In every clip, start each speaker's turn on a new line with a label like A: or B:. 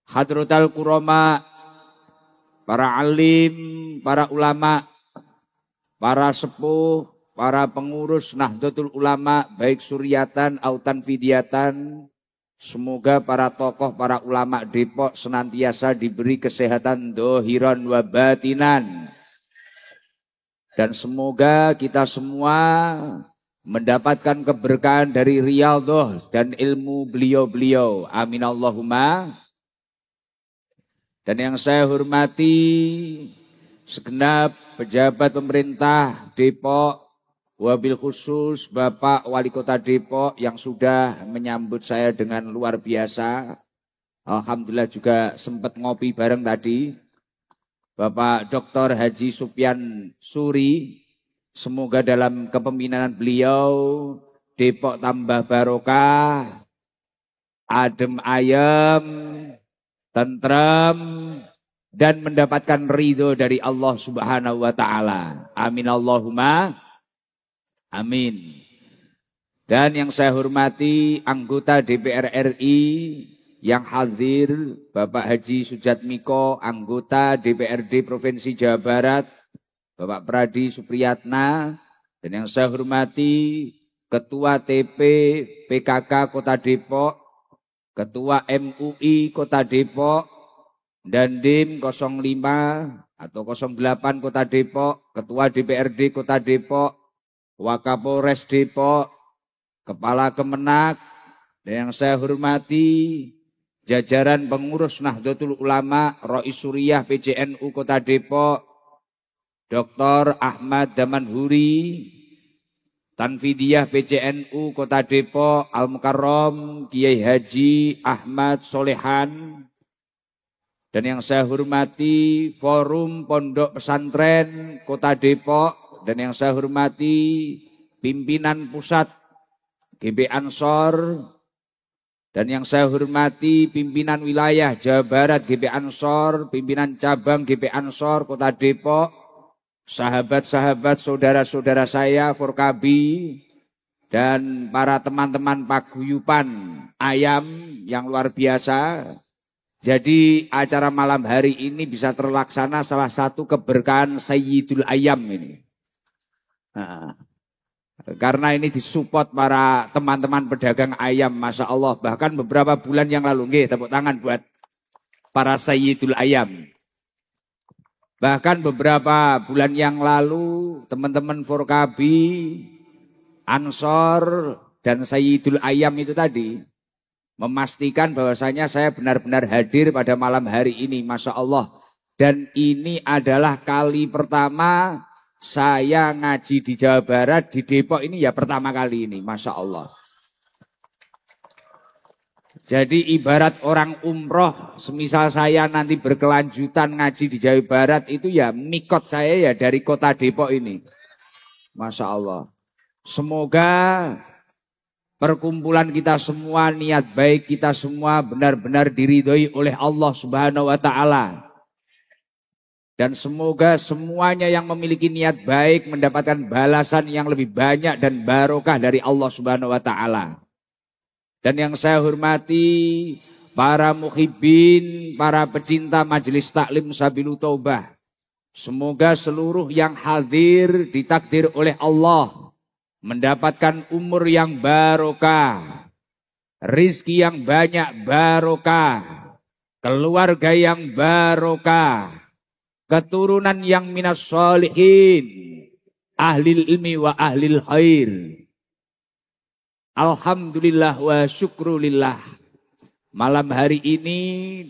A: hadratal kurama, para alim, para ulama, para sepuh, para pengurus Nahdlatul Ulama, baik suryatan atau tanfidiyatan. Semoga para tokoh, para ulama Depok senantiasa diberi kesehatan dohiran wa batinan. Dan semoga kita semua mendapatkan keberkahan dari riyadhah dan ilmu beliau-beliau. Amin Allahumma. Dan yang saya hormati segenap pejabat pemerintah Depok, wabil khusus Bapak Wali Kota Depok yang sudah menyambut saya dengan luar biasa. Alhamdulillah juga sempat ngopi bareng tadi. Bapak Dr. Haji Supyan Suri, semoga dalam kepemimpinan beliau Depok tambah barokah, adem ayem, tentrem, dan mendapatkan ridho dari Allah Subhanahu wa Ta'ala. Amin Allahumma. Amin. Dan yang saya hormati anggota DPR RI yang hadir, Bapak Haji Sujatmiko, anggota DPRD Provinsi Jawa Barat, Bapak Pradi Supriyatna, dan yang saya hormati Ketua TP PKK Kota Depok, Ketua MUI Kota Depok, Dandim 05 atau 08 Kota Depok, Ketua DPRD Kota Depok, Wakapolres Depok, Kepala Kemenak, dan yang saya hormati jajaran pengurus Nahdlatul Ulama, Rois Suriah PJNU Kota Depok, Dr. Ahmad Damanhuri, Tanfidiyah PJNU Kota Depok, Al-Mukarram Kiai Haji Ahmad Solehan, dan yang saya hormati Forum Pondok Pesantren Kota Depok, dan yang saya hormati pimpinan pusat GB Ansor, dan yang saya hormati pimpinan wilayah Jawa Barat GB Ansor, pimpinan cabang GB Ansor Kota Depok, sahabat-sahabat, saudara-saudara saya Forkabi, dan para teman-teman paguyuban ayam yang luar biasa. Jadi acara malam hari ini bisa terlaksana salah satu keberkahan Sayyidul Ayam ini. Nah, karena ini disupport para teman-teman pedagang ayam, Masya Allah. Bahkan beberapa bulan yang lalu, tepuk tangan buat para Sayyidul Ayam. Bahkan beberapa bulan yang lalu, teman-teman Forkabi, Ansor, dan Sayyidul Ayam itu tadi, memastikan bahwasanya saya benar-benar hadir pada malam hari ini, Masya Allah. Dan ini adalah kali pertama saya ngaji di Jawa Barat, di Depok ini ya pertama kali ini, Masya Allah. Jadi ibarat orang umroh, semisal saya nanti berkelanjutan ngaji di Jawa Barat itu ya mikot saya ya dari kota Depok ini. Masya Allah. Semoga perkumpulan kita semua, niat baik kita semua benar-benar diridhoi oleh Allah Subhanahu wa Ta'ala. Dan semoga semuanya yang memiliki niat baik mendapatkan balasan yang lebih banyak dan barokah dari Allah Subhanahu wa Ta'ala. Dan yang saya hormati para muhibbin, para pecinta Majelis Taklim Sabilu Taubah. Semoga seluruh yang hadir ditakdir oleh Allah mendapatkan umur yang barokah, rizki yang banyak barokah, keluarga yang barokah, keturunan yang minas sholihin, ahlil ilmi wa ahlil khair. Alhamdulillah wa syukrulillah. Malam hari ini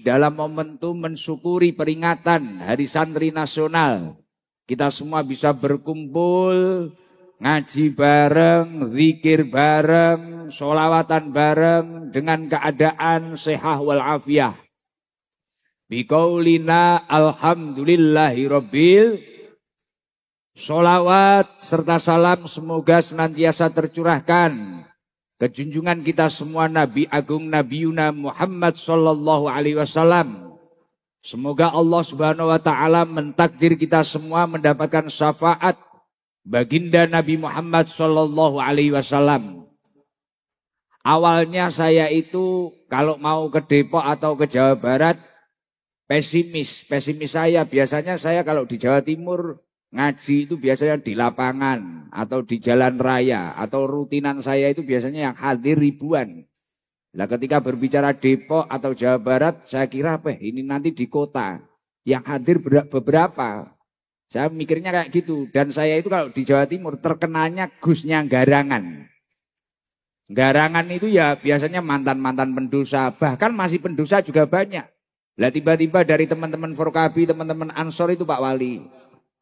A: dalam momentum mensyukuri peringatan Hari Santri Nasional, kita semua bisa berkumpul, ngaji bareng, zikir bareng, sholawatan bareng dengan keadaan sehat wal afiyah. Biqaulina alhamdulillahi rabbil. Sholawat serta salam semoga senantiasa tercurahkan ke junjungan kita semua Nabi Agung Nabi Yuna Muhammad sallallahu alaihi wasallam. Semoga Allah Subhanahu wa Ta'ala mentakdir kita semua mendapatkan syafaat baginda Nabi Muhammad sallallahu alaihi wasallam. Awalnya saya itu kalau mau ke Depok atau ke Jawa Barat pesimis. Pesimis biasanya saya kalau di Jawa Timur ngaji itu biasanya di lapangan atau di jalan raya atau rutinan saya itu biasanya yang hadir ribuan. Nah, ketika berbicara Depok atau Jawa Barat saya kira ini nanti di kota yang hadir beberapa. Saya mikirnya kayak gitu. Dan saya itu kalau di Jawa Timur terkenalnya Gusnya Garangan. Garangan itu ya biasanya mantan-mantan pendosa. Bahkan masih pendosa juga banyak. Lah tiba-tiba dari teman-teman Forkabi, teman-teman Ansor itu Pak Wali.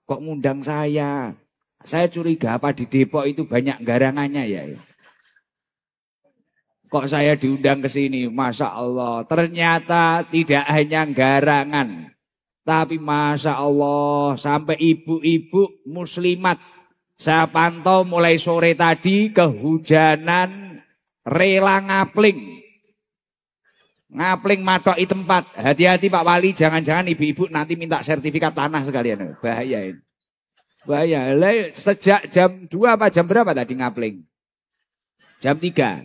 A: Kok ngundang saya? Saya curiga apa di Depok itu banyak garangannya ya. Kok saya diundang ke sini? Masya Allah. Ternyata tidak hanya garangan. Tapi Masya Allah sampai ibu-ibu muslimat. Saya pantau mulai sore tadi kehujanan. Rela ngapling. Ngapling matoki tempat. Hati-hati Pak Wali, jangan-jangan ibu-ibu nanti minta sertifikat tanah sekalian. Bahaya ini. Bahaya. Sejak jam 2 apa jam berapa tadi ngapling? Jam 3.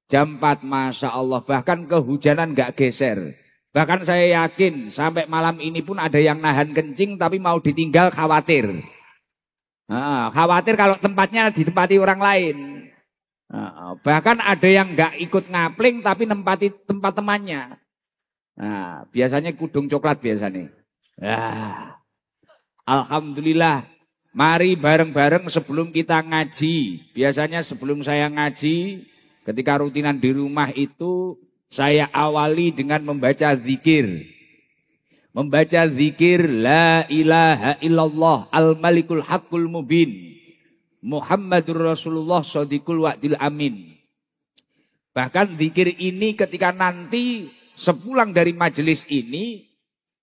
A: Jam 4 Masya Allah. Bahkan kehujanan gak geser. Bahkan saya yakin sampai malam ini pun ada yang nahan kencing tapi mau ditinggal khawatir. Nah, khawatir kalau tempatnya ditempati orang lain. Bahkan ada yang nggak ikut ngapling tapi nempati tempat temannya. Nah, biasanya kudung coklat biasanya. Nah, alhamdulillah. Mari bareng-bareng sebelum kita ngaji. Biasanya sebelum saya ngaji, ketika rutinan di rumah itu saya awali dengan membaca zikir. Membaca zikir la ilaha illallah al-malikul haqqul mubin. Muhammadur Rasulullah Shadiqul Wa'dil Amin. Bahkan zikir ini ketika nanti sepulang dari majelis ini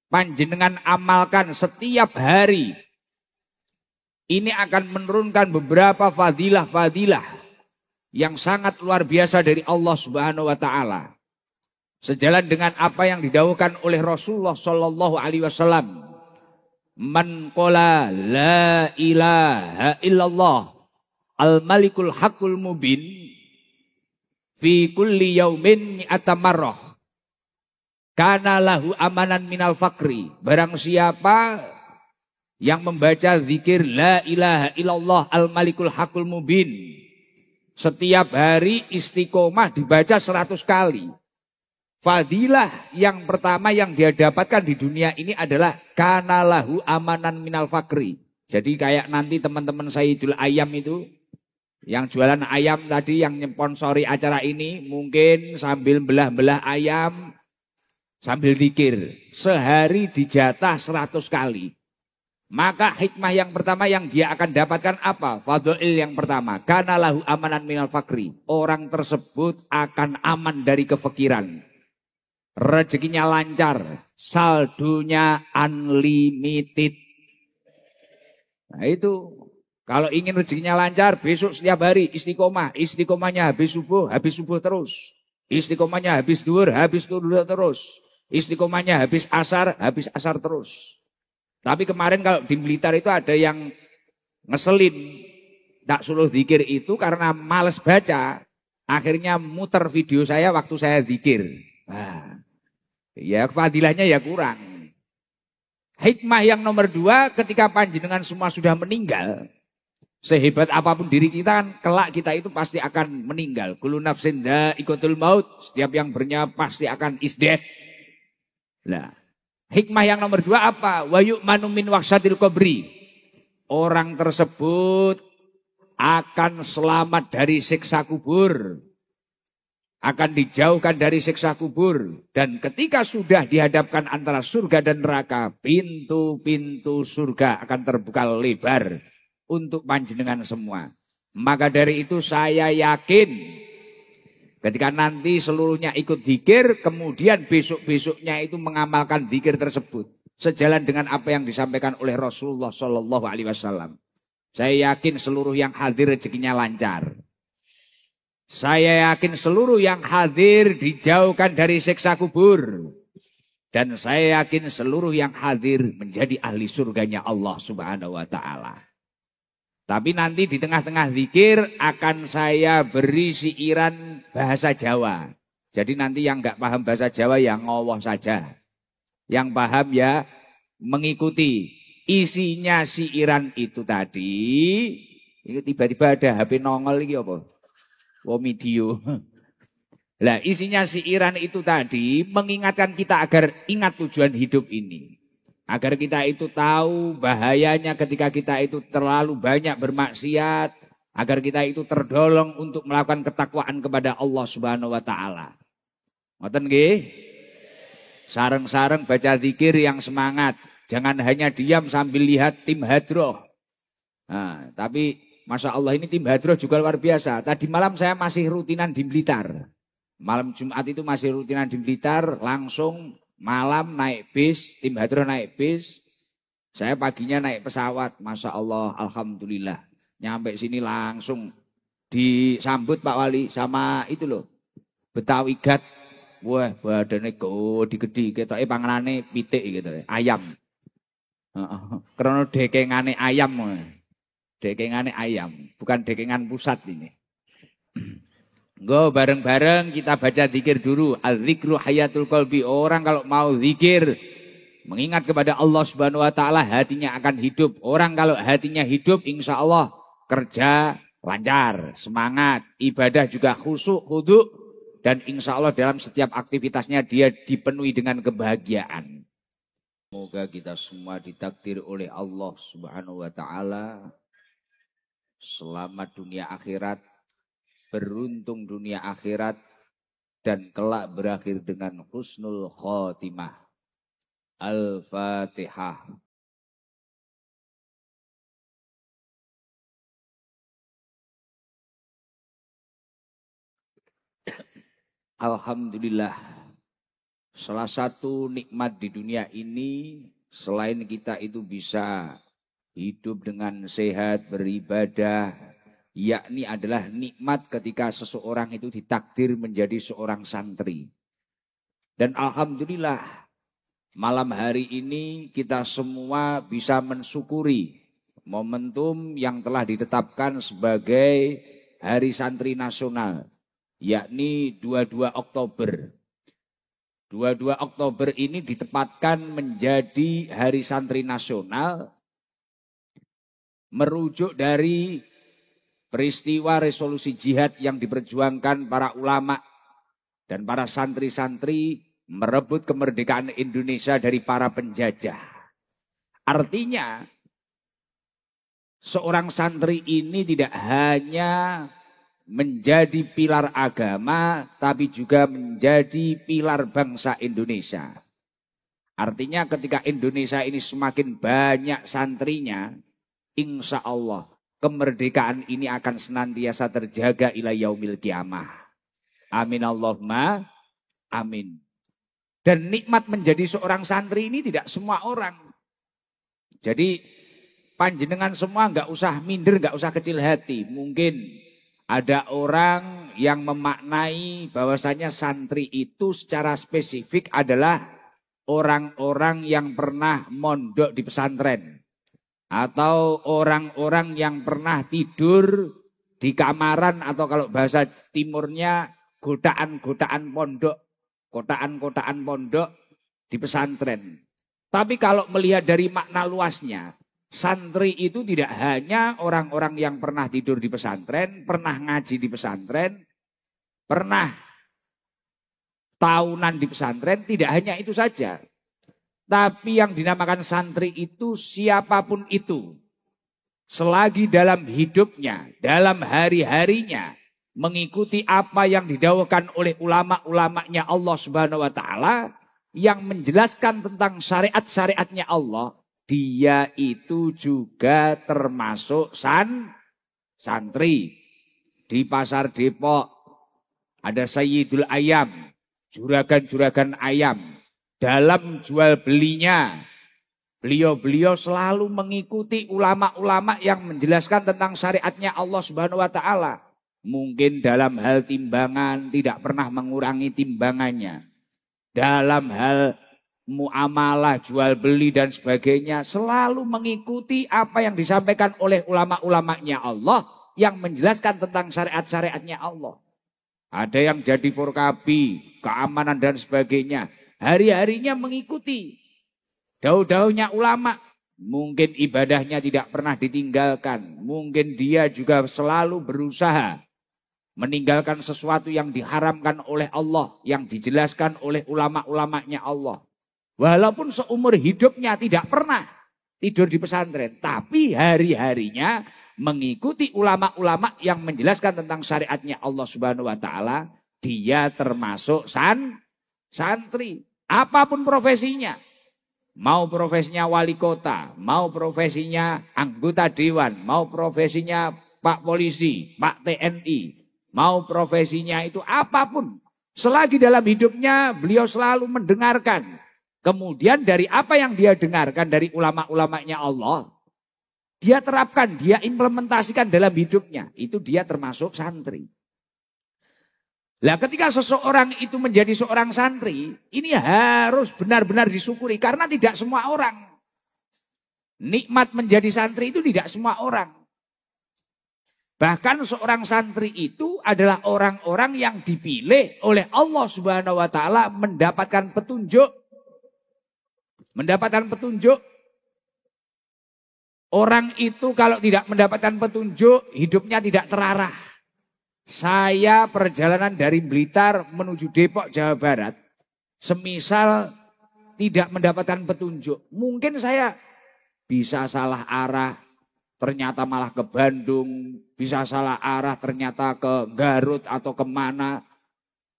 A: panjenengan amalkan setiap hari. Ini akan menurunkan beberapa fadilah-fadilah yang sangat luar biasa dari Allah Subhanahu wa taala. Sejalan dengan apa yang didhawuhkan oleh Rasulullah sallallahu alaihi wasallam. Man qala la ilaha illallah al-malikul haqqul mubin fi kulli yaumin mi'ata marrah kana lahu amanan minal fakri. Barang siapa yang membaca zikir la ilaha illallah al-malikul haqqul mubin setiap hari istiqomah dibaca 100 kali. Fadilah yang pertama yang dia dapatkan di dunia ini adalah kana lahu amanan minal fakri. Jadi kayak nanti teman-teman Sayyidul Ayam itu yang jualan ayam tadi yang nyponsori acara ini mungkin sambil belah-belah ayam sambil zikir. Sehari dijatah 100 kali. Maka hikmah yang pertama yang dia akan dapatkan apa? Fadhil yang pertama, kana lahu amanan minal fakri. Orang tersebut akan aman dari kefakiran. Rezekinya lancar, saldonya unlimited. Nah itu, kalau ingin rezekinya lancar, besok setiap hari istiqomah. Istiqomahnya habis subuh terus. Istiqomahnya habis duhur terus. Istiqomahnya habis asar terus. Tapi kemarin kalau di Blitar itu ada yang ngeselin. Tak suruh zikir itu karena males baca. Akhirnya muter video saya waktu saya zikir. Nah, ya fadilahnya ya kurang. Hikmah yang nomor 2, ketika panjenengan semua sudah meninggal, sehebat apapun diri kita kan kelak kita itu pasti akan meninggal. Kullu nafsin dha'iqatul maut, setiap yang bernyawa pasti akan is dead. Nah, hikmah yang nomor 2 apa? Wa yu'manu min wahsyatil qabri. Orang tersebut akan selamat dari siksa kubur. Akan dijauhkan dari siksa kubur. Dan ketika sudah dihadapkan antara surga dan neraka, pintu-pintu surga akan terbuka lebar untuk panjenengan semua. Maka dari itu saya yakin ketika nanti seluruhnya ikut zikir, kemudian besok-besoknya itu mengamalkan zikir tersebut. Sejalan dengan apa yang disampaikan oleh Rasulullah SAW. Saya yakin seluruh yang hadir rezekinya lancar. Saya yakin seluruh yang hadir dijauhkan dari siksa kubur. Dan saya yakin seluruh yang hadir menjadi ahli surganya Allah Subhanahu wa ta'ala. Tapi nanti di tengah-tengah zikir akan saya beri siiran bahasa Jawa. Jadi nanti yang nggak paham bahasa Jawa ya ngowoh saja. Yang paham ya mengikuti. Isinya siiran itu tadi. Ini tiba-tiba ada HP nongol ini apa? Video. Lah isinya siiran itu tadi mengingatkan kita agar ingat tujuan hidup ini. Agar kita itu tahu bahayanya ketika kita itu terlalu banyak bermaksiat. Agar kita itu terdorong untuk melakukan ketakwaan kepada Allah Subhanahu wa Ta'ala. Ngoten nggih? Sareng-sareng baca zikir yang semangat. Jangan hanya diam sambil lihat tim hadroh. Nah, tapi Masya Allah ini tim hadroh juga luar biasa. Tadi malam saya masih rutinan di Blitar. Malam Jumat itu masih rutinan di Blitar. Langsung malam naik bis, tim hadroh naik bis. Saya paginya naik pesawat. Masya Allah, Alhamdulillah. Nyampe sini langsung disambut Pak Wali sama itu loh. Betawi Gat. Wah badannya gede-gede. Ketoknya panganannya pitik gitu. Ayam. Karena dekengane ayam. Dekengane ayam. Bukan dekengan pusat ini. Go bareng-bareng kita baca zikir dulu. Al-zikru hayatul qalbi. Orang kalau mau zikir mengingat kepada Allah Subhanahu wa Ta'ala hatinya akan hidup. Orang kalau hatinya hidup insya Allah kerja lancar, semangat, ibadah juga khusyuk, khudu, dan insya Allah dalam setiap aktivitasnya dia dipenuhi dengan kebahagiaan. Semoga kita semua ditakdir oleh Allah Subhanahu wa Ta'ala selamat dunia akhirat, beruntung dunia akhirat, dan kelak berakhir dengan husnul khotimah. Al-Fatihah. Alhamdulillah, salah satu nikmat di dunia ini selain kita itu bisa hidup dengan sehat, beribadah, yakni adalah nikmat ketika seseorang itu ditakdir menjadi seorang santri. Dan Alhamdulillah, malam hari ini kita semua bisa mensyukuri momentum yang telah ditetapkan sebagai Hari Santri Nasional. Yakni 22 Oktober. 22 Oktober ini ditempatkan menjadi Hari Santri Nasional merujuk dari peristiwa resolusi jihad yang diperjuangkan para ulama dan para santri-santri merebut kemerdekaan Indonesia dari para penjajah. Artinya seorang santri ini tidak hanya menjadi pilar agama, tapi juga menjadi pilar bangsa Indonesia. Artinya ketika Indonesia ini semakin banyak santrinya, insya Allah kemerdekaan ini akan senantiasa terjaga ila yaumil kiamah. Amin Allahumma amin. Dan nikmat menjadi seorang santri ini tidak semua orang. Jadi panjenengan semua nggak usah minder, nggak usah kecil hati. Mungkin ada orang yang memaknai bahwasanya santri itu secara spesifik adalah orang-orang yang pernah mondok di pesantren. Atau orang-orang yang pernah tidur di kamaran atau kalau bahasa timurnya godaan-godaan pondok. Kotaan-kotaan pondok di pesantren. Tapi kalau melihat dari makna luasnya, santri itu tidak hanya orang-orang yang pernah tidur di pesantren, pernah ngaji di pesantren, pernah tahunan di pesantren, tidak hanya itu saja. Tapi yang dinamakan santri itu siapapun itu, selagi dalam hidupnya, dalam hari-harinya, mengikuti apa yang didawahkan oleh ulama-ulamanya Allah Subhanahu wa Ta'ala, yang menjelaskan tentang syariat-syariatnya Allah, dia itu juga termasuk santri. Di pasar Depok ada Sayyidul Ayam, juragan-juragan ayam. Dalam jual belinya, beliau selalu mengikuti ulama-ulama yang menjelaskan tentang syariatnya Allah Subhanahu wa Ta'ala. Mungkin dalam hal timbangan tidak pernah mengurangi timbangannya. Dalam hal muamalah, jual beli dan sebagainya selalu mengikuti apa yang disampaikan oleh ulama-ulamanya Allah yang menjelaskan tentang syariat-syariatnya Allah. Ada yang jadi forkabi, keamanan dan sebagainya. Hari-harinya mengikuti daun-daunnya ulama. Mungkin ibadahnya tidak pernah ditinggalkan. Mungkin dia juga selalu berusaha meninggalkan sesuatu yang diharamkan oleh Allah, yang dijelaskan oleh ulama-ulamanya Allah. Walaupun seumur hidupnya tidak pernah tidur di pesantren, tapi hari-harinya mengikuti ulama-ulama yang menjelaskan tentang syariatnya Allah Subhanahu wa taala, dia termasuk santri. Apapun profesinya. Mau profesinya wali kota, mau profesinya anggota dewan, mau profesinya Pak Polisi, Pak TNI, mau profesinya itu apapun. Selagi dalam hidupnya beliau selalu mendengarkan. Kemudian dari apa yang dia dengarkan dari ulama-ulamanya Allah, dia terapkan, dia implementasikan dalam hidupnya. Itu dia termasuk santri. Lah ketika seseorang itu menjadi seorang santri, ini harus benar-benar disyukuri. Karena tidak semua orang. Nikmat menjadi santri itu tidak semua orang. Bahkan seorang santri itu adalah orang-orang yang dipilih oleh Allah Subhanahu wa taala mendapatkan petunjuk. Mendapatkan petunjuk. Orang itu kalau tidak mendapatkan petunjuk, hidupnya tidak terarah. Saya perjalanan dari Blitar menuju Depok, Jawa Barat. Semisal tidak mendapatkan petunjuk. Mungkin saya bisa salah arah, ternyata malah ke Bandung. Bisa salah arah, ternyata ke Garut atau kemana.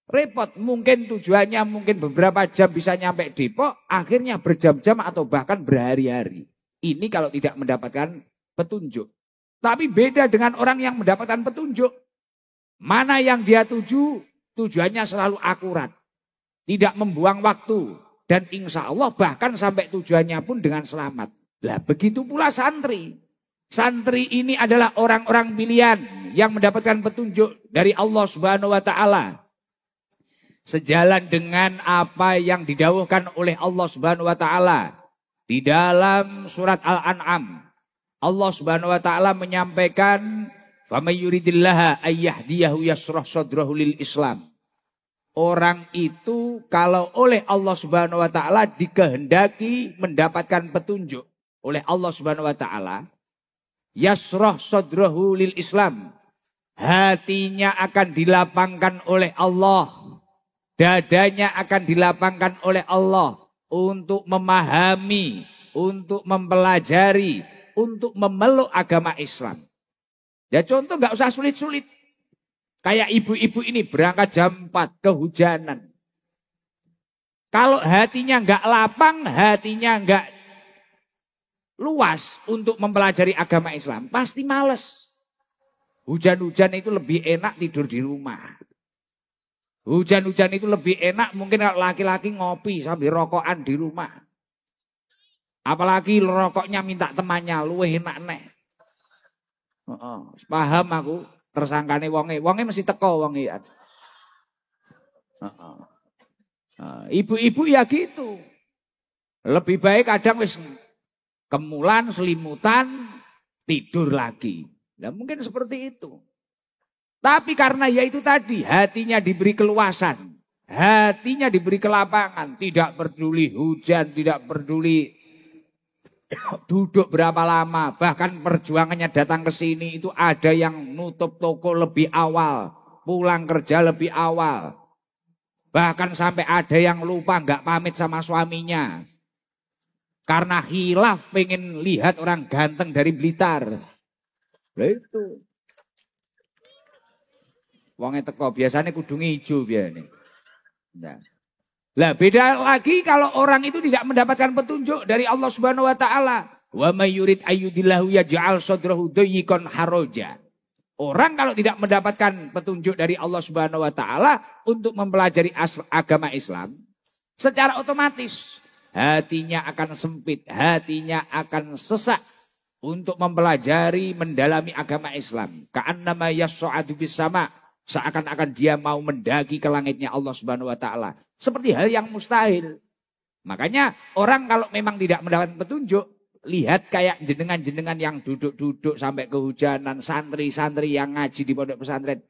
A: Repot, mungkin tujuannya mungkin beberapa jam bisa nyampe Depok. Akhirnya berjam-jam atau bahkan berhari-hari. Ini kalau tidak mendapatkan petunjuk. Tapi beda dengan orang yang mendapatkan petunjuk. Mana yang dia tuju, tujuannya selalu akurat. Tidak membuang waktu. Dan insya Allah bahkan sampai tujuannya pun dengan selamat. Lah begitu pula santri. Santri ini adalah orang-orang pilihan yang mendapatkan petunjuk dari Allah Subhanahu wa taala. Sejalan dengan apa yang didhawuhkan oleh Allah Subhanahu wa taala di dalam surat Al-An'am. Allah Subhanahu wa taala menyampaikan faman yuridillaha ayyahdiyahu yashrah sadrahu lil Islam. Orang itu kalau oleh Allah Subhanahu wa taala dikehendaki mendapatkan petunjuk oleh Allah Subhanahu wa taala, yashrah sadrahu lil Islam. Hatinya akan dilapangkan oleh Allah. Dadanya akan dilapangkan oleh Allah untuk memahami, untuk mempelajari, untuk memeluk agama Islam. Ya contoh nggak usah sulit-sulit. Kayak ibu-ibu ini berangkat jam 4 kehujanan. Kalau hatinya nggak lapang, hatinya nggak luas untuk mempelajari agama Islam, pasti males. Hujan-hujan itu lebih enak tidur di rumah. Hujan-hujan itu lebih enak mungkin kalau laki-laki ngopi sambil rokokan di rumah. Apalagi rokoknya minta temannya, luwih enak nek. Paham aku, tersangkane wonge mesti teko wonge. Ibu-ibu ya gitu. Lebih baik kadang wis kemulan, selimutan, tidur lagi. Nah, mungkin seperti itu. Tapi karena ya itu tadi, hatinya diberi keluasan, hatinya diberi kelapangan, tidak peduli hujan, tidak peduli duduk berapa lama, bahkan perjuangannya datang ke sini itu ada yang nutup toko lebih awal, pulang kerja lebih awal. Bahkan sampai ada yang lupa nggak pamit sama suaminya. Karena khilaf pengen lihat orang ganteng dari Blitar. Lah itu. Wonge teko biasanya kudu ngijo biasane. Nah. Lah beda lagi kalau orang itu tidak mendapatkan petunjuk dari Allah Subhanahu wa taala. Wa may yurid ayyudillahu yaj'al sadrahu dayyqan haraja. Orang kalau tidak mendapatkan petunjuk dari Allah Subhanahu wa taala untuk mempelajari agama Islam, secara otomatis hatinya akan sempit, hatinya akan sesak untuk mempelajari, mendalami agama Islam. Ka'annama yas'adu fis sama'. Seakan-akan dia mau mendaki ke langitnya Allah Subhanahu wa taala. Seperti hal yang mustahil. Makanya orang kalau memang tidak mendapat petunjuk, lihat kayak jenengan-jenengan yang duduk-duduk sampai kehujanan, santri-santri yang ngaji di pondok pesantren.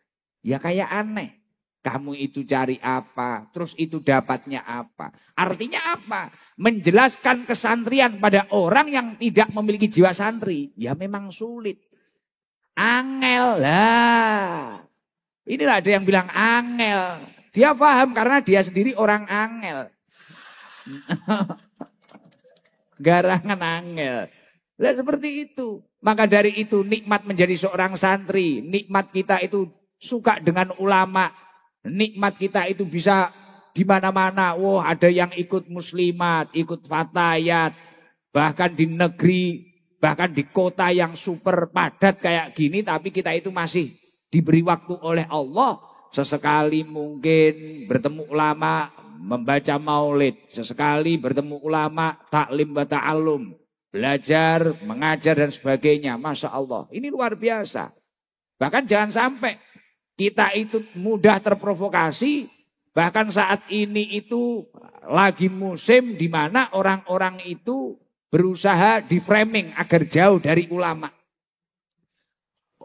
A: Ya kayak aneh. Kamu itu cari apa, terus itu dapatnya apa. Artinya apa? Menjelaskan kesantrian pada orang yang tidak memiliki jiwa santri. Ya memang sulit. Angel lah. Inilah ada yang bilang angel. Dia paham karena dia sendiri orang angel. Garangan angel. Lah seperti itu. Maka dari itu nikmat menjadi seorang santri. Nikmat kita itu suka dengan ulama. Nikmat kita itu bisa di mana-mana. Wah, ada yang ikut muslimat, ikut fatayat. Bahkan di negeri, bahkan di kota yang super padat kayak gini. Tapi kita itu masih diberi waktu oleh Allah. Sesekali mungkin bertemu ulama, membaca maulid. Sesekali bertemu ulama, taklim wa ta'allum. Belajar, mengajar dan sebagainya. Masya Allah, ini luar biasa. Bahkan jangan sampai kita itu mudah terprovokasi, bahkan saat ini itu lagi musim di mana orang-orang itu berusaha di framing agar jauh dari ulama.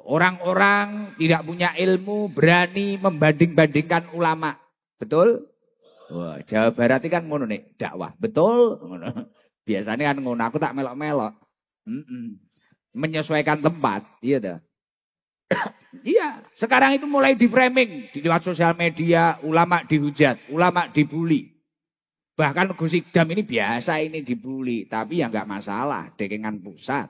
A: Orang-orang tidak punya ilmu berani membanding-bandingkan ulama. Betul? Wah, Jawa Barat ini kan ngono nih, dakwah. Betul? Biasanya kan ngono, aku tak melok-melok. Menyesuaikan tempat, iya dah. Iya, sekarang itu mulai di framing di lewat sosial media, ulama dihujat, ulama dibully. Bahkan Gus Ikdam ini biasa ini dibully, tapi ya nggak masalah, dekengan pusat.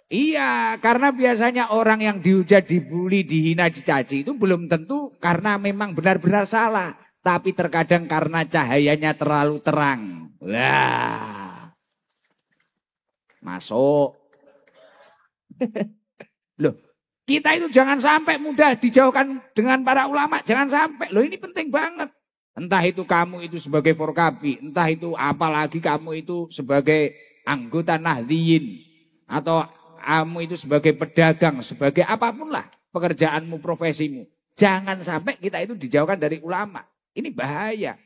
A: Iya, karena biasanya orang yang dihujat, dibully, dihina, dicaci itu belum tentu karena memang benar-benar salah, tapi terkadang karena cahayanya terlalu terang. Lah, masuk. Loh, kita itu jangan sampai mudah dijauhkan dengan para ulama, jangan sampai. Loh, ini penting banget. Entah itu kamu itu sebagai Forkabi, entah itu apalagi kamu itu sebagai anggota Nahdliyin, atau kamu itu sebagai pedagang, sebagai apapun lah pekerjaanmu, profesimu. Jangan sampai kita itu dijauhkan dari ulama. Ini bahaya.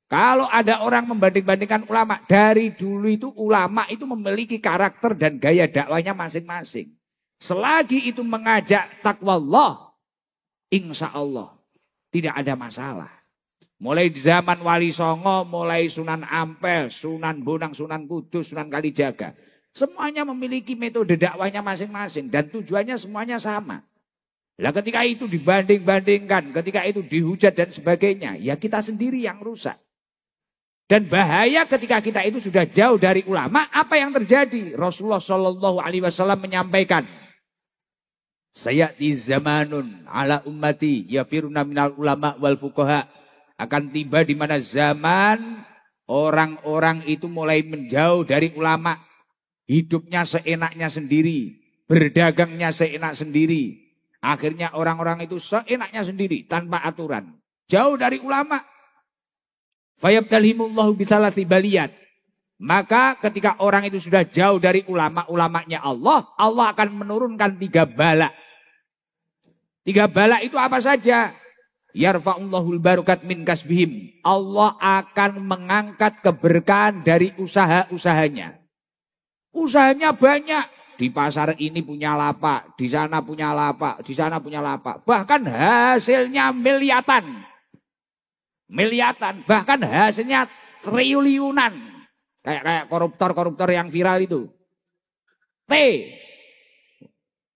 A: Kalau ada orang membanding-bandingkan ulama, dari dulu itu ulama itu memiliki karakter dan gaya dakwahnya masing-masing. Selagi itu mengajak takwa Allah, insya Allah tidak ada masalah. Mulai di zaman Wali Songo, mulai Sunan Ampel, Sunan Bonang, Sunan Kudus, Sunan Kalijaga. Semuanya memiliki metode dakwahnya masing-masing dan tujuannya semuanya sama. Lah ketika itu dibanding-bandingkan, ketika itu dihujat dan sebagainya, ya kita sendiri yang rusak. Dan bahaya ketika kita itu sudah jauh dari ulama, apa yang terjadi? Rasulullah Shallallahu Alaihi Wasallam menyampaikan, sayati zamanun ala ummati yafiruna minal ulama wal fuqaha. Akan tiba di mana zaman orang-orang itu mulai menjauh dari ulama, hidupnya seenaknya sendiri, berdagangnya seenak sendiri. Akhirnya orang-orang itu seenaknya sendiri tanpa aturan, jauh dari ulama. Fayabtalhimullahu bisalati baliyat. Maka ketika orang itu sudah jauh dari ulama-ulamanya Allah, Allah akan menurunkan 3 bala. 3 bala itu apa saja? Yarfa'ullahul barokat min kasbihim. Allah akan mengangkat keberkahan dari usaha-usahanya. Usahanya banyak. Di pasar ini punya lapak, di sana punya lapak, di sana punya lapak. Bahkan hasilnya miliatan. Miliatan, bahkan hasilnya triliunan. Kayak koruptor-koruptor yang viral itu.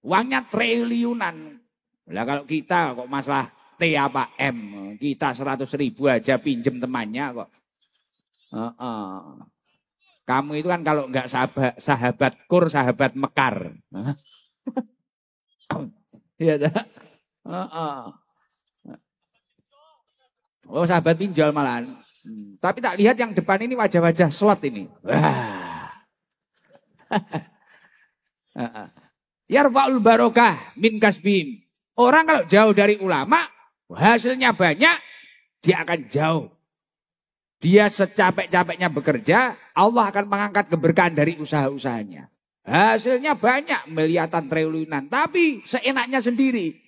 A: Uangnya triliunan. Lah kalau kita kok masalah T apa M, kita 100.000 aja pinjem temannya kok. Kamu itu kan kalau enggak sahabat kur, sahabat mekar. Iya dah. Oh, sahabat pinjol malahan. Tapi tak lihat yang depan ini wajah-wajah slot ini. Wah. Yarfa'ul barokah min kasbihim. Orang kalau jauh dari ulama, hasilnya banyak, dia akan jauh. Dia secapek-capeknya bekerja, Allah akan mengangkat keberkahan dari usaha-usahanya. Hasilnya banyak, miliatan triliunan, tapi seenaknya sendiri.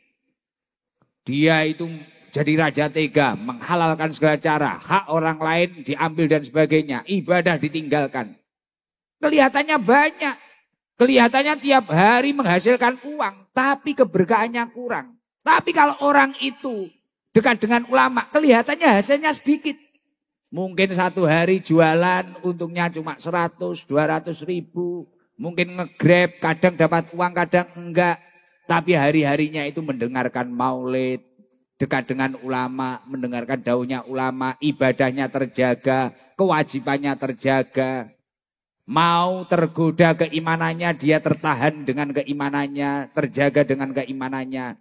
A: Dia itu jadi raja tega, menghalalkan segala cara, hak orang lain diambil dan sebagainya, ibadah ditinggalkan. Kelihatannya banyak, kelihatannya tiap hari menghasilkan uang, tapi keberkahannya kurang. Tapi kalau orang itu dekat dengan ulama, kelihatannya hasilnya sedikit. Mungkin satu hari jualan untungnya cuma 100, 200 ribu. Mungkin nge-grab, kadang dapat uang, kadang enggak. Tapi hari-harinya itu mendengarkan maulid, dekat dengan ulama, mendengarkan daunnya ulama, ibadahnya terjaga, kewajibannya terjaga. Mau tergoda keimanannya, dia tertahan dengan keimanannya, terjaga dengan keimanannya.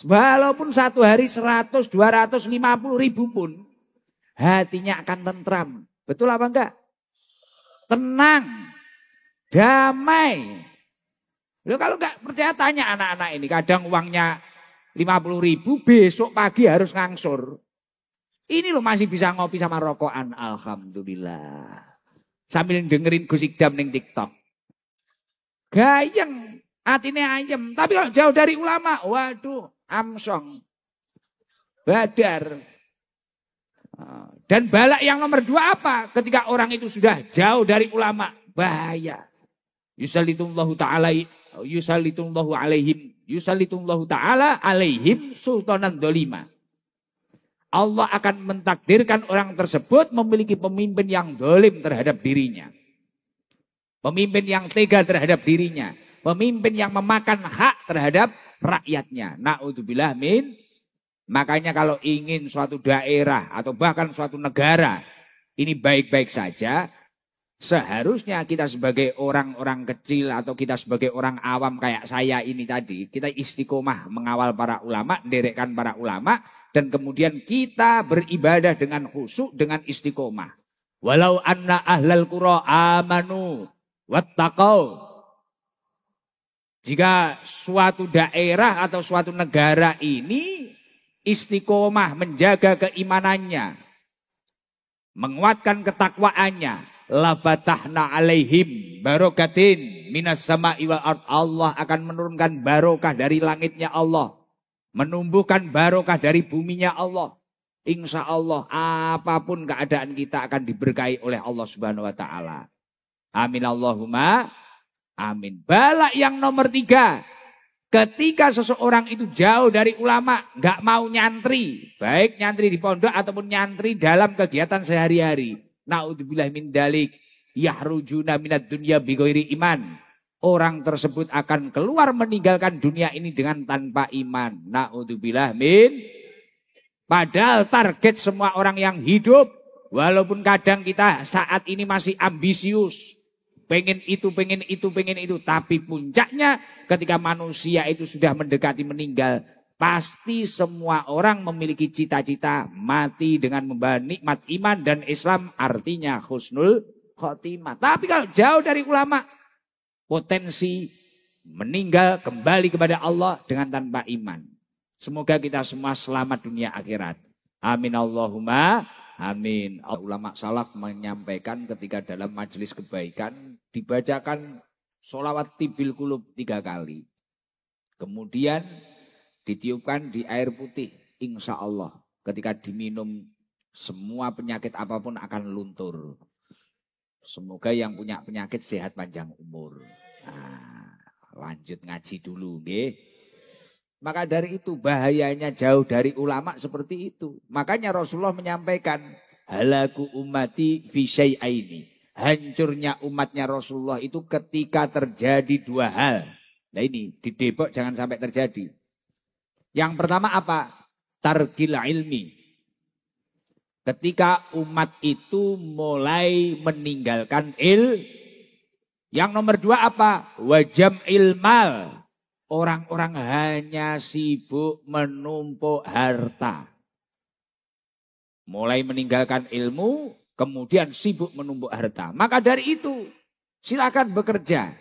A: Walaupun satu hari 100, 250 ribu pun, hatinya akan tentram. Betul apa enggak? Tenang. Damai. Loh, kalau enggak percaya tanya anak-anak ini. Kadang uangnya 50 ribu, besok pagi harus ngangsur. Ini loh masih bisa ngopi sama rokokan. Alhamdulillah. Sambil dengerin Gus Ikdam ning TikTok. Gayeng. Hatinya ayem. Tapi kalau jauh dari ulama, waduh, amsong. Badar. Dan balak yang nomor 2 apa? Ketika orang itu sudah jauh dari ulama, bahaya. Yusallitullahu ta'ala alaihim sultanan dolima. Allah akan mentakdirkan orang tersebut memiliki pemimpin yang dolim terhadap dirinya. Pemimpin yang tega terhadap dirinya. Pemimpin yang memakan hak terhadap rakyatnya. Na'udzubillah min. Makanya kalau ingin suatu daerah atau bahkan suatu negara ini baik-baik saja, seharusnya kita sebagai orang-orang kecil atau kita sebagai orang awam kayak saya ini tadi, kita istiqomah mengawal para ulama, menderekkan para ulama, dan kemudian kita beribadah dengan khusyuk, dengan istiqomah. Walau anna ahlal qura amanu wattaqau. Jika suatu daerah atau suatu negara ini istiqomah menjaga keimanannya, menguatkan ketakwaannya, la fatahna alaihim barokatin minas sama'i wal ard. Allah akan menurunkan barokah dari langitnya Allah, menumbuhkan barokah dari buminya Allah. Insya Allah apapun keadaan kita akan diberkahi oleh Allah Subhanahu wa taala. Amin Allahumma amin. Balak yang nomor 3, ketika seseorang itu jauh dari ulama, nggak mau nyantri, baik nyantri di pondok ataupun nyantri dalam kegiatan sehari-hari. Na'udzubillah min dalik, yahrujuna minad dunya bighairi iman. Orang tersebut akan keluar meninggalkan dunia ini dengan tanpa iman. Na'udzubillah min. Padahal target semua orang yang hidup, walaupun kadang kita saat ini masih ambisius, pengen itu, pengen itu, pengen itu. Tapi puncaknya ketika manusia itu sudah mendekati meninggal, pasti semua orang memiliki cita-cita mati dengan membawa nikmat iman dan Islam, artinya husnul khotimah. Tapi kalau jauh dari ulama, potensi meninggal kembali kepada Allah dengan tanpa iman. Semoga kita semua selamat dunia akhirat. Amin Allahumma amin. Ulama salaf menyampaikan ketika dalam majelis kebaikan dibacakan sholawat tibil kulub 3 kali. Kemudian ditiupkan di air putih, insya Allah ketika diminum semua penyakit apapun akan luntur. Semoga yang punya penyakit sehat panjang umur. Nah, lanjut ngaji dulu nggih. Maka dari itu bahayanya jauh dari ulama seperti itu. Makanya Rasulullah menyampaikan halaku ummati fi syai'aini. Hancurnya umatnya Rasulullah itu ketika terjadi 2 hal. Nah ini di Depok jangan sampai terjadi. Yang pertama apa? Tarkil ilmi. Ketika umat itu mulai meninggalkan Yang nomor 2 apa? Wajam ilmal. Orang-orang hanya sibuk menumpuk harta. Mulai meninggalkan ilmu, kemudian sibuk menumpuk harta. Maka dari itu, silakan bekerja.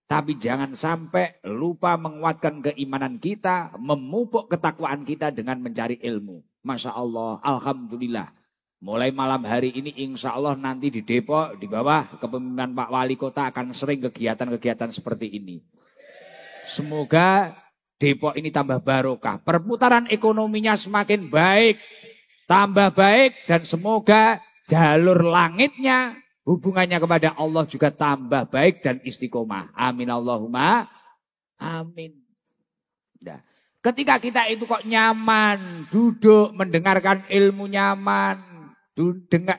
A: Tapi jangan sampai lupa menguatkan keimanan kita, memupuk ketakwaan kita dengan mencari ilmu. Masya Allah, Alhamdulillah. Mulai malam hari ini insya Allah nanti di Depok, di bawah kepemimpinan Pak Wali Kota akan sering kegiatan-kegiatan seperti ini. Semoga Depok ini tambah barokah. Perputaran ekonominya semakin baik. Tambah baik dan semoga jalur langitnya hubungannya kepada Allah juga tambah baik dan istiqomah. Amin Allahumma. Amin. Nah, ketika kita itu kok nyaman, duduk mendengarkan ilmu nyaman,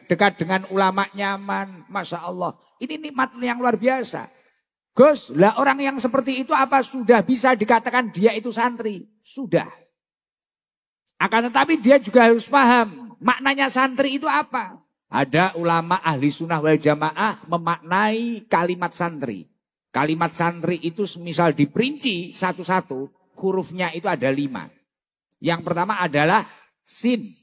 A: dekat dengan ulama nyaman. Masya Allah. Ini nikmat yang luar biasa. Gus, lah orang yang seperti itu apa sudah bisa dikatakan dia itu santri? Sudah. Akan tetapi dia juga harus paham maknanya santri itu apa. Ada ulama ahli sunnah wal jamaah memaknai kalimat santri. Kalimat santri itu misal diperinci satu-satu, hurufnya itu ada 5. Yang pertama adalah sin.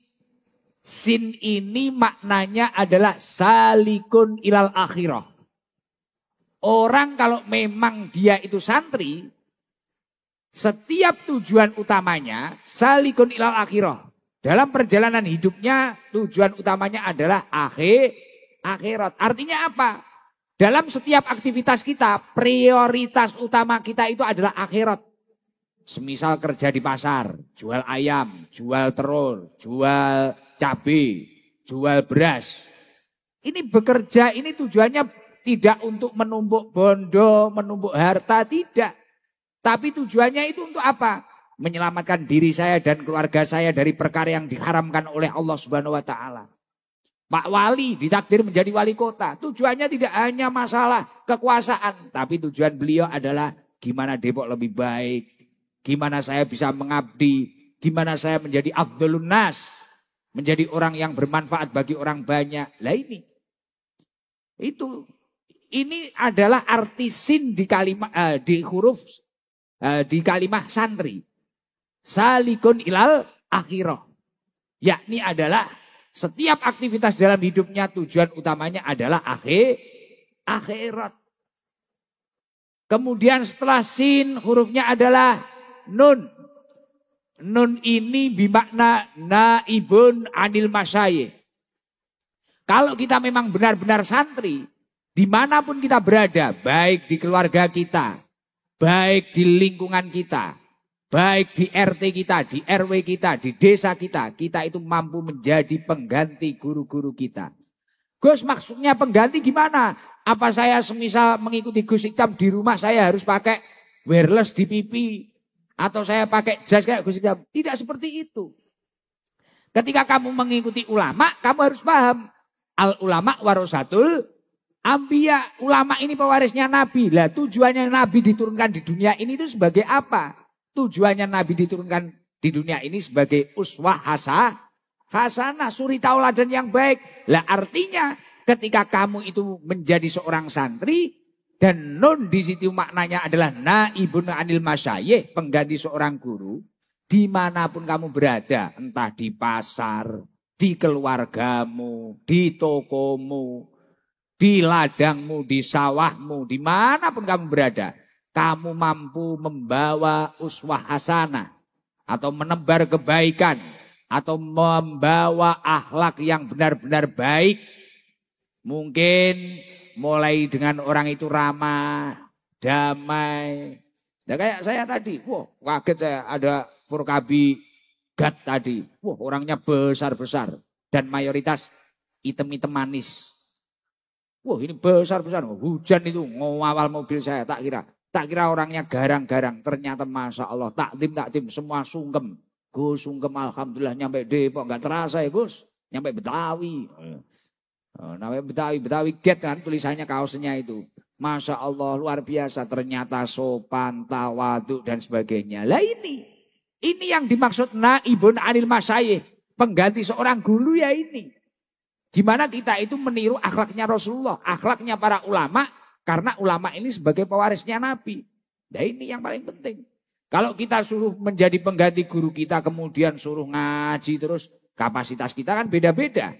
A: Sin ini maknanya adalah salikun ilal akhirah. Orang kalau memang dia itu santri, setiap tujuan utamanya salikun ilal akhirah. Dalam perjalanan hidupnya tujuan utamanya adalah akhirat. Artinya apa? Dalam setiap aktivitas kita, prioritas utama kita itu adalah akhirat. Semisal kerja di pasar, jual ayam, jual telur, jual cabai, jual beras. Ini bekerja, ini tujuannya tidak untuk menumbuk bondo, menumbuk harta, tidak. Tapi tujuannya itu untuk apa? Menyelamatkan diri saya dan keluarga saya dari perkara yang diharamkan oleh Allah Subhanahu wa taala. Pak Wali ditakdir menjadi wali kota. Tujuannya tidak hanya masalah kekuasaan, tapi tujuan beliau adalah gimana Depok lebih baik, gimana saya bisa mengabdi, gimana saya menjadi afdhalun nas, menjadi orang yang bermanfaat bagi orang banyak. Lah ini adalah arti sin di kalimat di huruf di kalimat santri. Salikun ilal akhirah. Yakni adalah setiap aktivitas dalam hidupnya tujuan utamanya adalah akhirat. Kemudian setelah sin hurufnya adalah nun. Nun ini bermakna naibun anil masyayikh. Kalau kita memang benar-benar santri, dimanapun kita berada, baik di keluarga kita, baik di lingkungan kita, baik di RT kita, di RW kita, di desa kita, kita itu mampu menjadi pengganti guru-guru kita. Gus, maksudnya pengganti gimana? Apa saya semisal mengikuti Gus Ikam di rumah saya harus pakai wireless di pipi? Atau saya pakai jas kayak Gus Ikam? Tidak seperti itu. Ketika kamu mengikuti ulama, kamu harus paham. Al ulama warasatul Ambiya. Ulama ini pewarisnya Nabi. Lah tujuannya Nabi diturunkan di dunia ini itu sebagai apa? Tujuannya Nabi diturunkan di dunia ini sebagai uswah hasanah, suri tauladan yang baik. Lah artinya ketika kamu itu menjadi seorang santri dan nun di situ maknanya adalah naibun anil masyayikh, pengganti seorang guru, dimanapun kamu berada, entah di pasar, di keluargamu, di tokomu, di ladangmu, di sawahmu, dimanapun kamu berada, kamu mampu membawa uswah hasanah atau menebar kebaikan atau membawa akhlak yang benar-benar baik. Mungkin mulai dengan orang itu ramah, damai. Nah, kayak saya tadi, wah kaget saya ada Furkabi Gat tadi. Wah orangnya besar-besar dan mayoritas item-item manis. Wah ini besar-besar, hujan itu ngawal mobil saya, tak kira orangnya garang-garang, ternyata Masya Allah, takdim, semua sungkem. Gus sungkem alhamdulillah nyampe Depok, gak terasa ya Gus, nyampe Betawi. Namanya Betawi Get kan tulisannya kaosnya itu. Masya Allah luar biasa, ternyata sopan, tawaduk dan sebagainya. Lah ini yang dimaksud naibun anil masyayikh, pengganti seorang guru ya ini. Gimana kita itu meniru akhlaknya Rasulullah, akhlaknya para ulama, karena ulama ini sebagai pewarisnya Nabi. Nah ini yang paling penting. Kalau kita suruh menjadi pengganti guru kita, kemudian suruh ngaji terus, kapasitas kita kan beda-beda.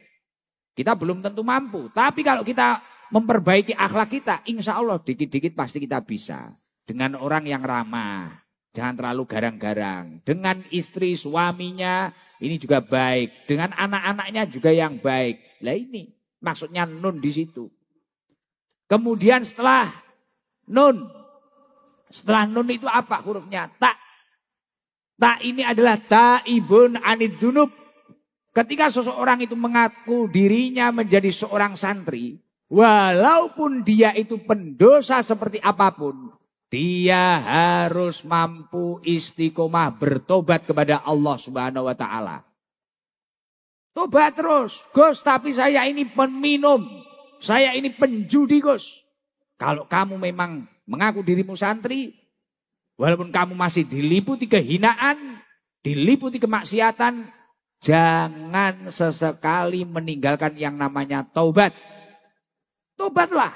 A: Kita belum tentu mampu. Tapi kalau kita memperbaiki akhlak kita, insya Allah dikit-dikit pasti kita bisa. Dengan orang yang ramah, jangan terlalu garang-garang. Dengan istri suaminya, ini juga baik. Dengan anak-anaknya juga yang baik. Lah ini maksudnya nun di situ. Kemudian setelah nun itu apa hurufnya? Tak. Ta ini adalah taibun anid dunub. Ketika seseorang itu mengaku dirinya menjadi seorang santri, walaupun dia itu pendosa seperti apapun, dia harus mampu istiqomah bertobat kepada Allah Subhanahu wa taala. Tobat terus, Gus, tapi saya ini peminum, saya ini penjudi, Gus. Kalau kamu memang mengaku dirimu santri, walaupun kamu masih diliputi kehinaan, diliputi kemaksiatan, jangan sesekali meninggalkan yang namanya taubat. Tobatlah.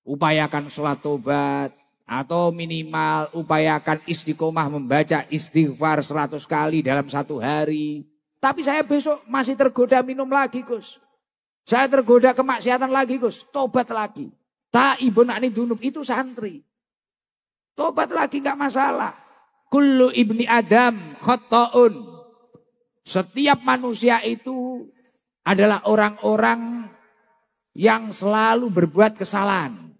A: Upayakan sholat tobat. Atau minimal upayakan istiqomah membaca istighfar 100 kali dalam satu hari. Tapi saya besok masih tergoda minum lagi, Gus. Saya tergoda kemaksiatan lagi, Gus. Tobat lagi. Taibun anid dunub itu santri. Tobat lagi gak masalah. Kullu ibni Adam khotta'un. Setiap manusia itu adalah orang-orang yang selalu berbuat kesalahan.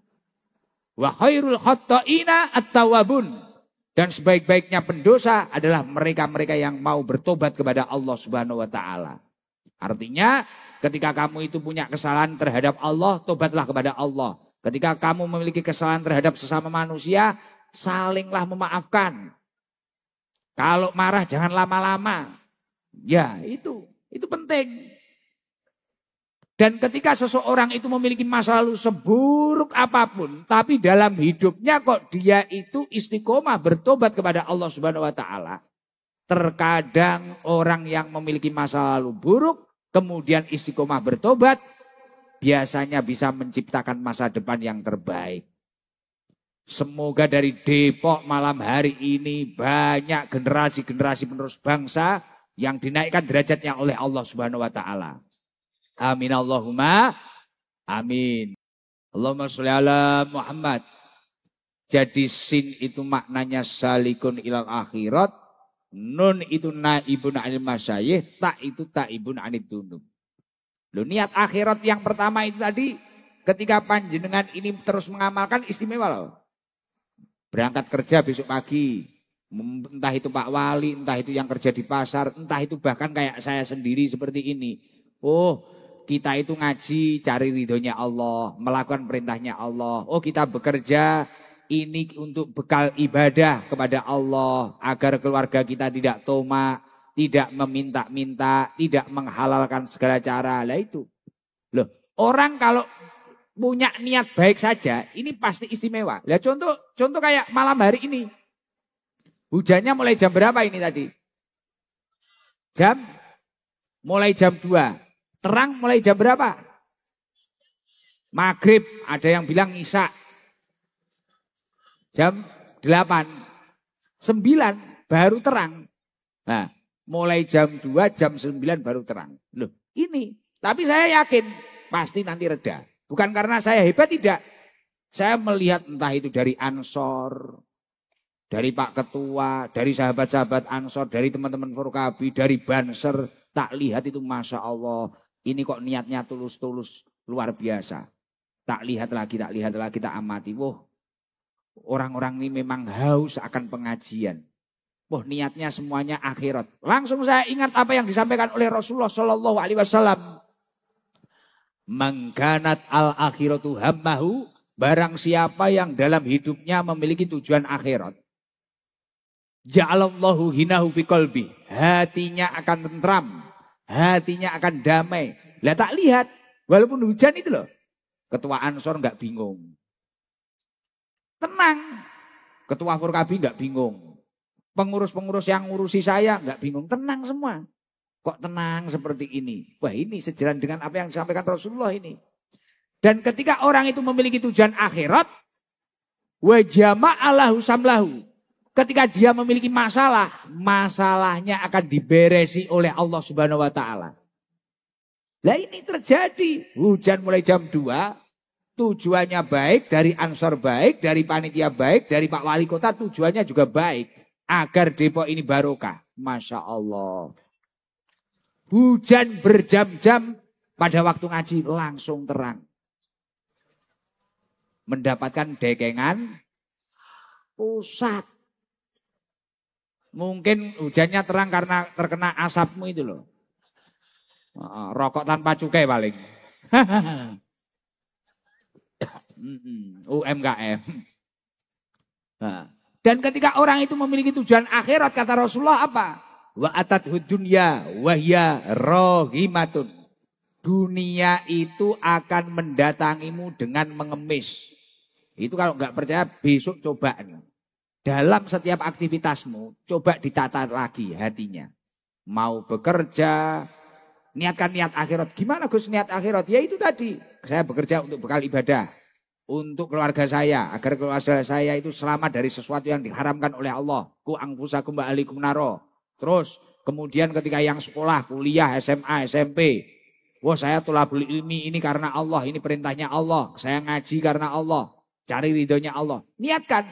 A: Wa khairul khotta'ina at-tawwabun. Dan sebaik-baiknya pendosa adalah mereka-mereka yang mau bertobat kepada Allah Subhanahu wa taala. Artinya, ketika kamu itu punya kesalahan terhadap Allah, tobatlah kepada Allah. Ketika kamu memiliki kesalahan terhadap sesama manusia, salinglah memaafkan. Kalau marah jangan lama-lama. Ya, itu penting. Dan ketika seseorang itu memiliki masa lalu seburuk apapun, tapi dalam hidupnya kok dia itu istiqomah bertobat kepada Allah Subhanahu wa taala. Terkadang orang yang memiliki masa lalu buruk kemudian istiqomah bertobat biasanya bisa menciptakan masa depan yang terbaik. Semoga dari Depok malam hari ini banyak generasi-generasi penerus bangsa yang dinaikkan derajatnya oleh Allah Subhanahu wa taala. Amin Allahumma amin. Allahumma sholli ala Muhammad. Jadi sin itu maknanya salikun ilal akhirat, nun itu naibun anil masyayikh, tak itu taibun anid dunub. Loh, niat akhirat yang pertama itu tadi ketika panjenengan ini terus mengamalkan istimewa loh. Berangkat kerja besok pagi, entah itu Pak Wali, entah itu yang kerja di pasar, entah itu bahkan kayak saya sendiri seperti ini. Oh, kita itu ngaji cari ridhonya Allah, melakukan perintahnya Allah. Oh, kita bekerja ini untuk bekal ibadah kepada Allah agar keluarga kita tidak tomak, tidak meminta-minta, tidak menghalalkan segala cara. Lah itu. Loh, orang kalau punya niat baik saja, ini pasti istimewa. Lah contoh kayak malam hari ini. Hujannya mulai jam berapa ini tadi? Mulai jam 2. Terang mulai jam berapa? Maghrib, ada yang bilang isya. Jam 8. 9 baru terang. Nah, mulai jam 2, jam 9 baru terang. Loh, ini. Tapi saya yakin pasti nanti reda. Bukan karena saya hebat, tidak. Saya melihat entah itu dari Ansor, dari Pak Ketua, dari sahabat-sahabat Ansor, dari teman-teman Forkabi, dari Banser. Tak lihat itu Masya Allah. Ini kok niatnya tulus-tulus luar biasa. Tak lihat lagi, tak amati. Wah, orang-orang ini memang haus akan pengajian. Wah, niatnya semuanya akhirat. Langsung saya ingat apa yang disampaikan oleh Rasulullah Shallallahu Alaihi Wasallam. Mangkanat al akhiratu hammahu, barang siapa yang dalam hidupnya memiliki tujuan akhirat. Ja'alallahu hinahu fi qalbi, hatinya akan tentram. Hatinya akan damai. Lah tak lihat. Walaupun hujan itu loh. Ketua Ansor nggak bingung. Tenang. Ketua Forkabi nggak bingung. Pengurus-pengurus yang ngurusi saya nggak bingung. Tenang semua. Kok tenang seperti ini? Wah, ini sejalan dengan apa yang disampaikan Rasulullah ini. Dan ketika orang itu memiliki tujuan akhirat. Wa jama'alahu samlahu. Ketika dia memiliki masalah, masalahnya akan diberesi oleh Allah Subhanahu wa taala. Lah ini terjadi. Hujan mulai jam 2, tujuannya baik, dari Ansor baik, dari panitia baik, dari Pak Wali Kota tujuannya juga baik. Agar Depok ini barokah. Masya Allah. Hujan berjam-jam, pada waktu ngaji langsung terang. Mendapatkan dekengan pusat. Mungkin hujannya terang karena terkena asapmu itu loh. Rokok tanpa cukai paling. UMKM. Nah. Dan ketika orang itu memiliki tujuan akhirat, kata Rasulullah apa? Wa atadhud dunya wa hiya rahimatun. Dunia itu akan mendatangimu dengan mengemis. Itu kalau nggak percaya besok coba. Dalam setiap aktivitasmu coba ditata lagi hatinya. Mau bekerja, niatkan niat akhirat. Gimana Gus niat akhirat? Ya itu tadi. Saya bekerja untuk bekal ibadah. Untuk keluarga saya, agar keluarga saya itu selamat dari sesuatu yang diharamkan oleh Allah. Ku angfusakum wa alikum naro. Terus kemudian ketika yang sekolah, kuliah, SMA, SMP. Wah saya tolabul ilmi ini karena Allah, ini perintahnya Allah. Saya ngaji karena Allah, cari ridhonya Allah. Niatkan.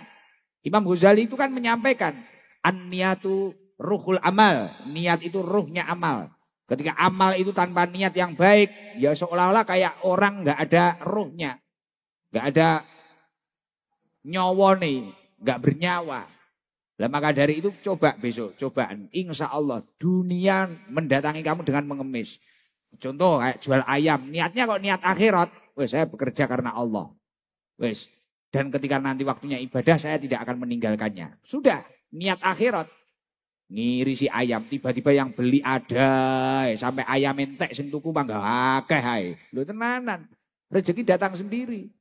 A: Imam Ghazali itu kan menyampaikan. An-niyatu ruhul amal. Niat itu ruhnya amal. Ketika amal itu tanpa niat yang baik, ya seolah-olah kayak orang gak ada ruhnya. Gak ada nyawa nih, gak bernyawa. Lah maka dari itu coba besok, cobaan. Insya Allah dunia mendatangi kamu dengan mengemis. Contoh kayak jual ayam, niatnya kok niat akhirat. Wes saya bekerja karena Allah. Wes dan ketika nanti waktunya ibadah saya tidak akan meninggalkannya. Sudah niat akhirat. Ngirisi ayam, tiba-tiba yang beli ada, sampai ayam entek sing tuku mangga akeh ae. Lho tenanan. Rezeki datang sendiri.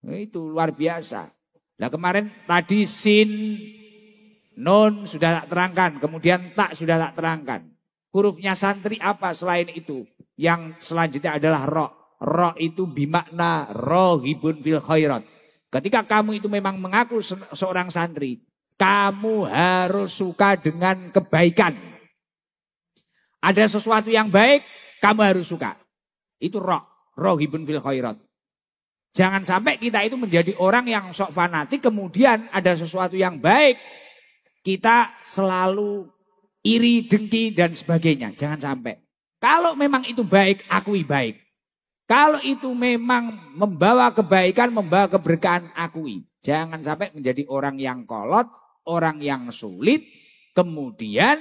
A: Itu luar biasa. Nah kemarin tadi sin, nun sudah tak terangkan. Kemudian tak sudah tak terangkan. Hurufnya santri apa selain itu? Yang selanjutnya adalah ro. Ro itu bimakna rohibun fil khairat. Ketika kamu itu memang mengaku seorang santri. Kamu harus suka dengan kebaikan. Ada sesuatu yang baik, kamu harus suka. Itu ro. Rohibun fil khairat. Jangan sampai kita itu menjadi orang yang sok fanatik, kemudian ada sesuatu yang baik, kita selalu iri, dengki, dan sebagainya. Jangan sampai. Kalau memang itu baik, akui baik. Kalau itu memang membawa kebaikan, membawa keberkahan, akui. Jangan sampai menjadi orang yang kolot, orang yang sulit, kemudian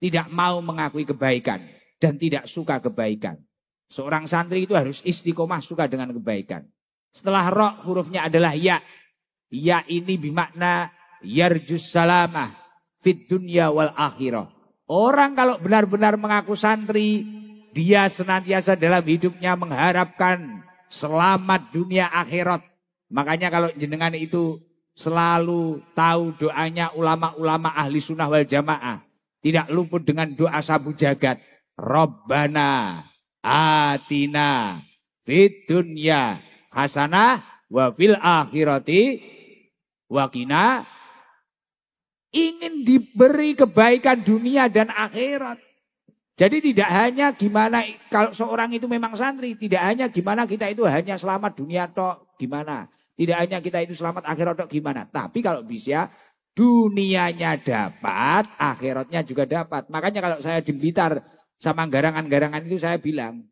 A: tidak mau mengakui kebaikan dan tidak suka kebaikan. Seorang santri itu harus istiqomah suka dengan kebaikan. Setelah ro hurufnya adalah ya. Ya ini bimakna yarjus salamah fit dunya wal akhirah. Orang kalau benar-benar mengaku santri, dia senantiasa dalam hidupnya mengharapkan selamat dunia akhirat. Makanya kalau jenengan itu selalu tahu doanya ulama-ulama ahli sunnah wal jamaah. Tidak luput dengan doa sabu jagat. Rabbana atina fid dunya hasanah wa fil akhirati wa qina. Ingin diberi kebaikan dunia dan akhirat. Jadi tidak hanya gimana kalau seorang itu memang santri, tidak hanya gimana kita itu hanya selamat dunia tok gimana. Tidak hanya kita itu selamat akhirat tok gimana. Tapi kalau bisa dunianya dapat, akhiratnya juga dapat. Makanya kalau saya di Blitar sama garangan-garangan itu saya bilang,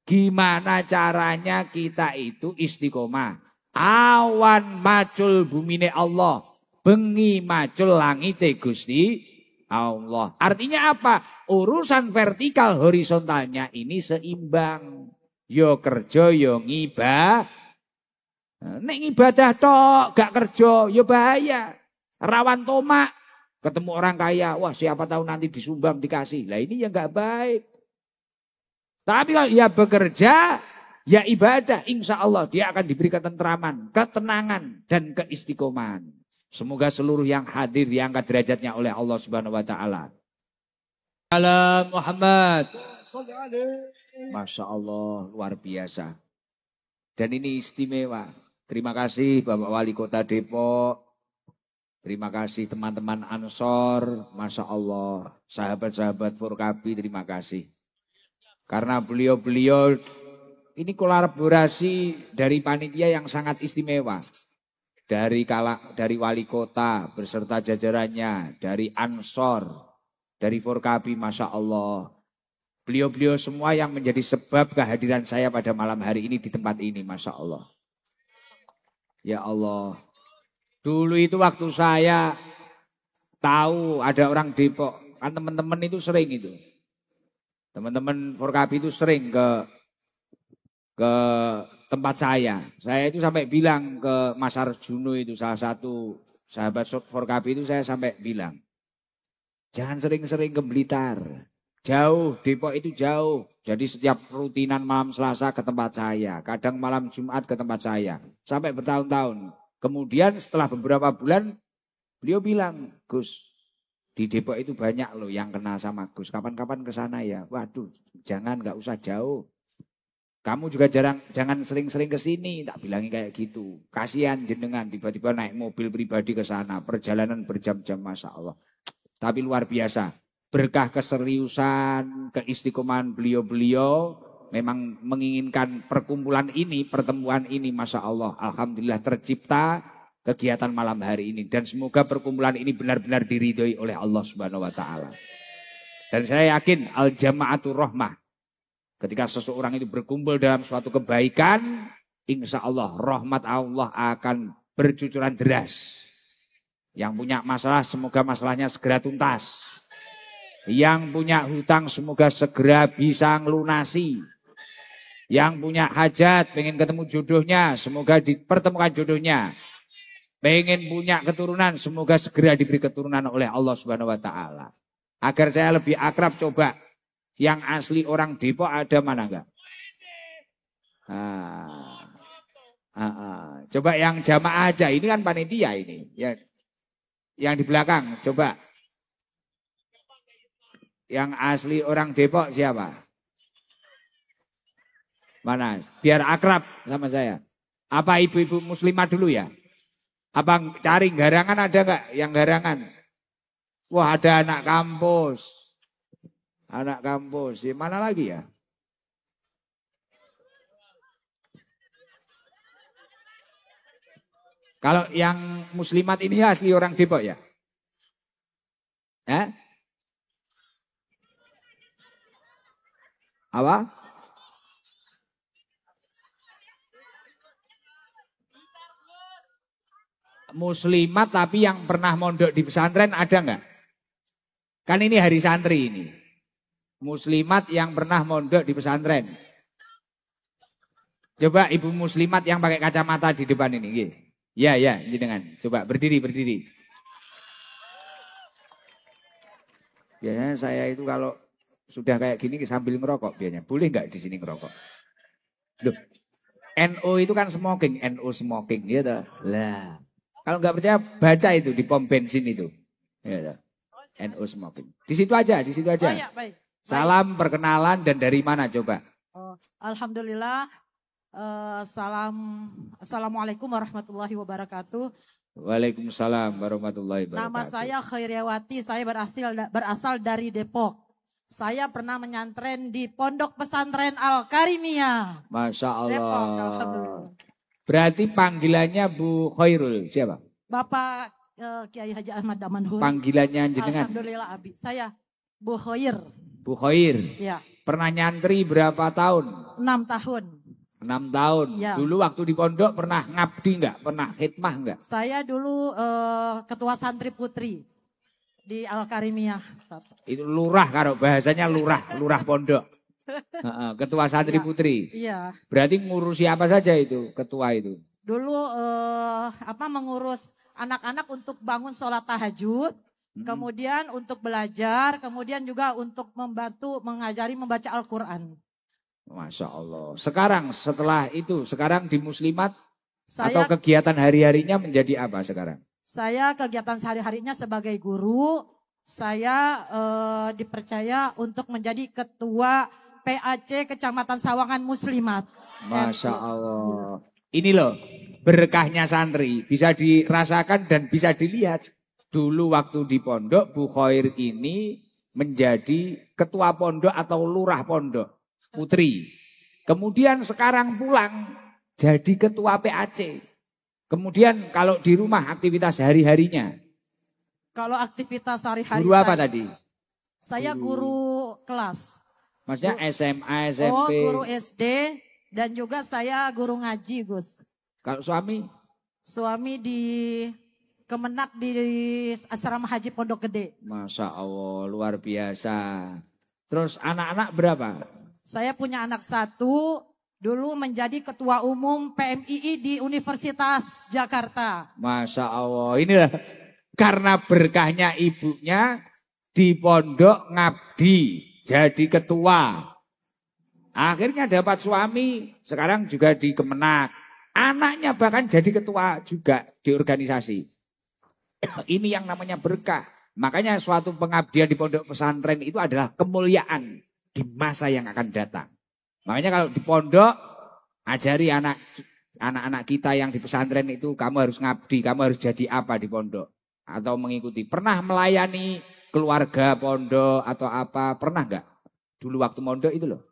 A: gimana caranya kita itu istiqomah. Awan macul bumine Allah, bengi macul langite Gusti Allah. Artinya apa? Urusan vertikal horizontalnya ini seimbang. Yo kerja yo ngibah. Nek ibadah tok gak kerja yo bahaya. Rawan tomak. Ketemu orang kaya, wah siapa tahu nanti disumbang dikasih. Lah ini ya gak baik. Tapi kalau ya bekerja, ya ibadah, insya Allah dia akan diberi ketentraman, ketenangan, dan keistiqomahan. Semoga seluruh yang hadir diangkat derajatnya oleh Allah Subhanahu Wa Taala. Salam Muhammad. Masya Allah, luar biasa. Dan ini istimewa. Terima kasih Bapak Wali Kota Depok. Terima kasih teman-teman Ansor. Masya Allah. Sahabat-sahabat Forkabi, terima kasih. Karena beliau-beliau ini kolaborasi dari panitia yang sangat istimewa. Dari wali kota beserta jajarannya, dari Ansor, dari Forkabi, Masya Allah. Beliau-beliau semua yang menjadi sebab kehadiran saya pada malam hari ini di tempat ini, Masya Allah. Ya Allah. Dulu itu waktu saya tahu ada orang Depok. Kan teman-teman itu sering itu. Teman-teman Forkapi itu sering ke tempat saya. Saya itu sampai bilang ke Mas Arjuno itu salah satu sahabat Forkapi itu saya sampai bilang. Jangan sering-sering ke Blitar. Jauh, Depok itu jauh. Jadi setiap rutinan malam Selasa ke tempat saya. Kadang malam Jumat ke tempat saya. Sampai bertahun-tahun. Kemudian setelah beberapa bulan beliau bilang, Gus, di Depok itu banyak loh yang kenal sama Gus. Kapan-kapan ke sana ya? Waduh, jangan, nggak usah jauh. Kamu juga jangan sering-sering ke sini, tak bilangi kayak gitu. Kasihan jenengan tiba-tiba naik mobil pribadi ke sana, perjalanan berjam-jam, Masya Allah. Tapi luar biasa, berkah keseriusan, keistiqomahan beliau-beliau memang menginginkan perkumpulan ini, pertemuan ini, Masya Allah. Alhamdulillah tercipta kegiatan malam hari ini. Dan semoga perkumpulan ini benar-benar diridhoi oleh Allah Subhanahu wa Ta'ala. Dan saya yakin al-jama'atul rahmah. Ketika seseorang itu berkumpul dalam suatu kebaikan, insya Allah rahmat Allah akan bercucuran deras. Yang punya masalah semoga masalahnya segera tuntas. Yang punya hutang semoga segera bisa ngelunasi. Yang punya hajat, pengen ketemu jodohnya, semoga dipertemukan jodohnya. Pengen punya keturunan, semoga segera diberi keturunan oleh Allah Subhanahu wa Ta'ala. Agar saya lebih akrab, coba. Yang asli orang Depok ada mana enggak? Coba yang jamaah aja, ini kan panitia ini. Ya, yang di belakang, coba. Yang asli orang Depok siapa? Mana? Biar akrab sama saya. Apa ibu-ibu muslimah dulu ya? Apa cari garangan ada enggak yang garangan? Wah, ada anak kampus. Anak kampus, ya, mana lagi ya? Kalau yang muslimat ini asli orang Depok ya? Apa? Muslimat tapi yang pernah mondok di pesantren ada nggak? Kan ini hari santri ini. Muslimat yang pernah mondok di pesantren. Coba ibu muslimat yang pakai kacamata di depan ini. Ya, ini dengan. Coba berdiri. Biasanya saya itu kalau sudah kayak gini sambil ngerokok biasanya. Boleh nggak di sini ngerokok? Loh, NO itu kan smoking, NO smoking gitu. Lah, kalau nggak percaya baca itu di pom bensin itu. Ya, NO smoking. Di situ aja.
B: Oh, ya, baik.
A: Salam, perkenalan, dan dari mana coba?
B: Alhamdulillah. Assalamualaikum warahmatullahi wabarakatuh.
A: Waalaikumsalam warahmatullahi wabarakatuh.
B: Nama saya Khairiawati, saya berasal dari Depok. Saya pernah menyantren di Pondok Pesantren Al-Karimiyah.
A: Masya Allah.
B: Depok, alhamdulillah.
A: Berarti panggilannya Bu Khairul, siapa?
B: Bapak Kiai Haji Ahmad Damanhuri.
A: Panggilannya jenengan?
B: Alhamdulillah Abi. Saya Bu Khair.
A: Bu Khair.
B: Ya.
A: Pernah nyantri berapa tahun?
B: 6 tahun.
A: 6 tahun.
B: Ya.
A: Dulu waktu di pondok pernah ngabdi enggak? Pernah khidmah enggak?
B: Saya dulu ketua santri putri di Al-Karimiyah.
A: Itu lurah karo bahasanya lurah pondok. Ketua santri putri.
B: Iya.
A: Berarti ngurusi apa saja itu ketua itu?
B: Dulu mengurus anak-anak untuk bangun sholat tahajud. Kemudian untuk belajar, kemudian juga untuk membantu mengajari membaca Al-Quran.
A: Masya Allah. Sekarang setelah itu, sekarang di Muslimat atau kegiatan hari-harinya menjadi apa sekarang?
B: Saya kegiatan sehari-harinya sebagai guru, saya dipercaya untuk menjadi ketua PAC Kecamatan Sawangan Muslimat.
A: Masya Allah. Ini loh berkahnya santri, bisa dirasakan dan bisa dilihat. Dulu waktu di pondok, Bu Khair ini menjadi ketua pondok atau lurah pondok putri. Kemudian sekarang pulang jadi ketua PAC. Kemudian kalau di rumah aktivitas hari-harinya.
B: Kalau aktivitas hari-hari
A: guru apa tadi?
B: Saya guru kelas.
A: Maksudnya SMA, SMP?
B: Oh, guru SD dan juga saya guru ngaji, Gus.
A: Kalau suami?
B: Suami di Kemenak di Asrama Haji Pondok Gede.
A: Masya Allah, luar biasa. Terus anak-anak berapa?
B: Saya punya anak 1, dulu menjadi ketua umum PMII di Universitas Jakarta.
A: Masya Allah, inilah karena berkahnya ibunya di pondok ngabdi, jadi ketua. Akhirnya dapat suami, sekarang juga di Kemenak. Anaknya bahkan jadi ketua juga di organisasi. Ini yang namanya berkah. Makanya suatu pengabdian di pondok pesantren itu adalah kemuliaan di masa yang akan datang. Makanya kalau di pondok, ajari anak-anak kita yang di pesantren itu, kamu harus ngabdi, kamu harus jadi apa di pondok. Atau mengikuti. Pernah melayani keluarga pondok atau apa, pernah nggak? Dulu waktu pondok itu loh.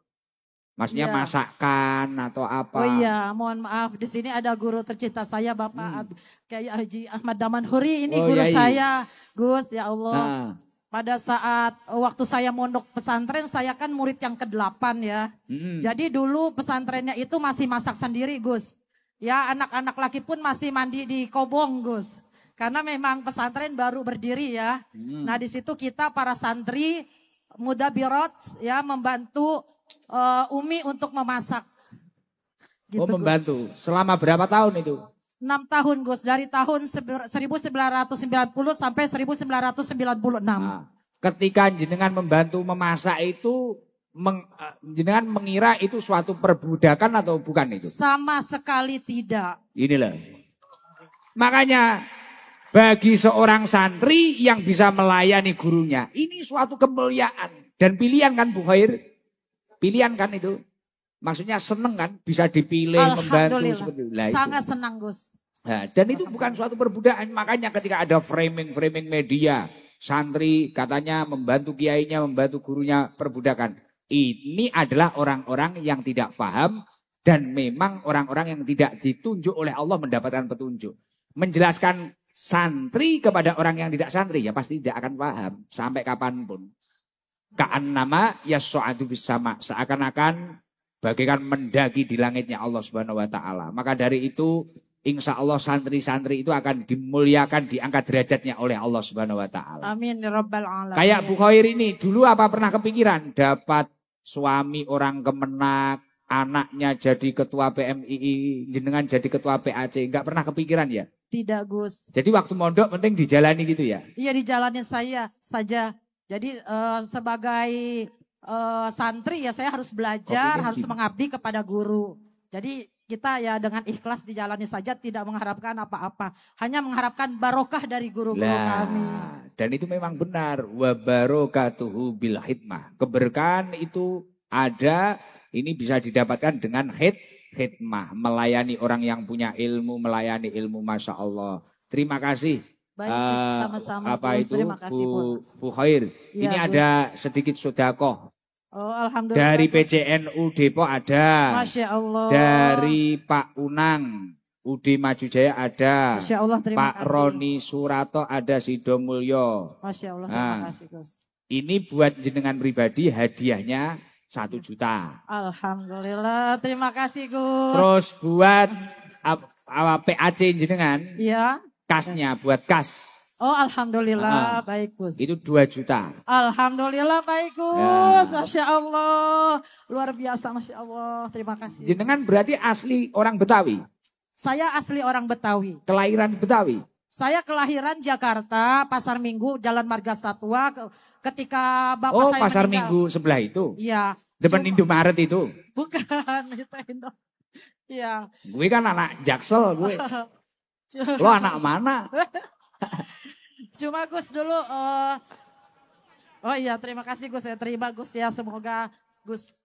A: Maksudnya masakan atau apa?
B: Oh iya, mohon maaf. Di sini ada guru tercinta saya, Bapak Kiai Haji Ahmad Damanhuri. Ini guru saya, Gus, ya Allah. Pada saat waktu saya mondok pesantren, saya kan murid yang ke-8 ya. Jadi dulu pesantrennya itu masih masak sendiri, Gus. Ya, anak-anak laki pun masih mandi di kobong, Gus. Karena memang pesantren baru berdiri ya. Nah, di situ kita para santri muda birot ya membantu Umi untuk memasak.
A: Gitu, membantu. Gus. Selama berapa tahun itu?
B: 6 tahun, Gus. Dari tahun 1990 sampai 1996.
A: Nah, ketika jenengan membantu memasak itu, jenengan mengira itu suatu perbudakan atau bukan itu?
B: Sama sekali tidak.
A: Inilah. Makanya bagi seorang santri yang bisa melayani gurunya, ini suatu kemuliaan. Dan pilihan kan Bu Khair? Pilihan kan itu, maksudnya seneng kan bisa dipilih membantu seperti itu.
B: Sangat senang Gus.
A: Nah, dan itu bukan suatu perbudakan. Makanya ketika ada framing media, santri katanya membantu kiainya, membantu gurunya perbudakan. Ini adalah orang-orang yang tidak paham dan memang orang-orang yang tidak ditunjuk oleh Allah mendapatkan petunjuk. Menjelaskan santri kepada orang yang tidak santri ya pasti tidak akan paham sampai kapanpun. Ka'annama yas'adu fis sama, seakan-akan bagaikan mendaki di langitnya Allah Subhanahu wa taala. Maka dari itu insya Allah santri-santri itu akan dimuliakan, diangkat derajatnya oleh Allah Subhanahu wa taala.
B: Amin ya rabbal alamin.
A: Kayak Bu Khair ini dulu apa pernah kepikiran dapat suami orang Kemenak, anaknya jadi ketua PMII, jenengan jadi ketua PAC, enggak pernah kepikiran ya?
B: Tidak, Gus.
A: Jadi waktu mondok penting dijalani gitu ya?
B: Iya, dijalani saya saja. Jadi sebagai santri ya saya harus belajar, harus mengabdi kepada guru. Jadi kita ya dengan ikhlas dijalani saja, tidak mengharapkan apa-apa. Hanya mengharapkan barokah dari guru-guru kami.
A: Dan itu memang benar. Wa barokatuhu bil hikmah. Keberkahan itu ada, ini bisa didapatkan dengan hikmah. Melayani orang yang punya ilmu, melayani ilmu, Masya Allah. Terima kasih.
B: Baik, sama-sama.
A: Apa
B: Gus,
A: itu
B: terima kasih,
A: Bu Khair?
B: Ya,
A: ini
B: Gus.
A: ada sedikit sodakoh.
B: Oh, alhamdulillah.
A: Dari
B: Gus.
A: PCNU Depok ada.
B: Masya Allah.
A: Dari Pak Unang UD Maju Jaya ada.
B: Masya Allah, terima
A: Pak
B: kasih.
A: Roni Surato ada, Sido Mulyo.
B: Masya Allah, terima kasih Gus.
A: Ini buat jenengan pribadi hadiahnya 1 juta.
B: Alhamdulillah, terima kasih Gus.
A: Terus buat PAC jenengan.
B: Iya.
A: Kasnya buat kas.
B: Oh, alhamdulillah, baik Gus.
A: Itu 2 juta.
B: Alhamdulillah, baik Gus. Masya Allah, luar biasa, Masya Allah. Terima kasih.
A: Jenengan berarti asli orang Betawi?
B: Saya asli orang Betawi.
A: Kelahiran Betawi?
B: Saya kelahiran Jakarta, Pasar Minggu, Jalan Marga Satwa. Ketika bapak saya
A: Pasar
B: meninggal.
A: Minggu sebelah itu?
B: Iya.
A: Depan Indomaret itu?
B: Bukan, itu Indo. Iya.
A: Gue kan anak Jaksel, gue. Lo anak mana?
B: Cuma Gus dulu, oh iya terima kasih Gus, saya terima Gus ya, semoga Gus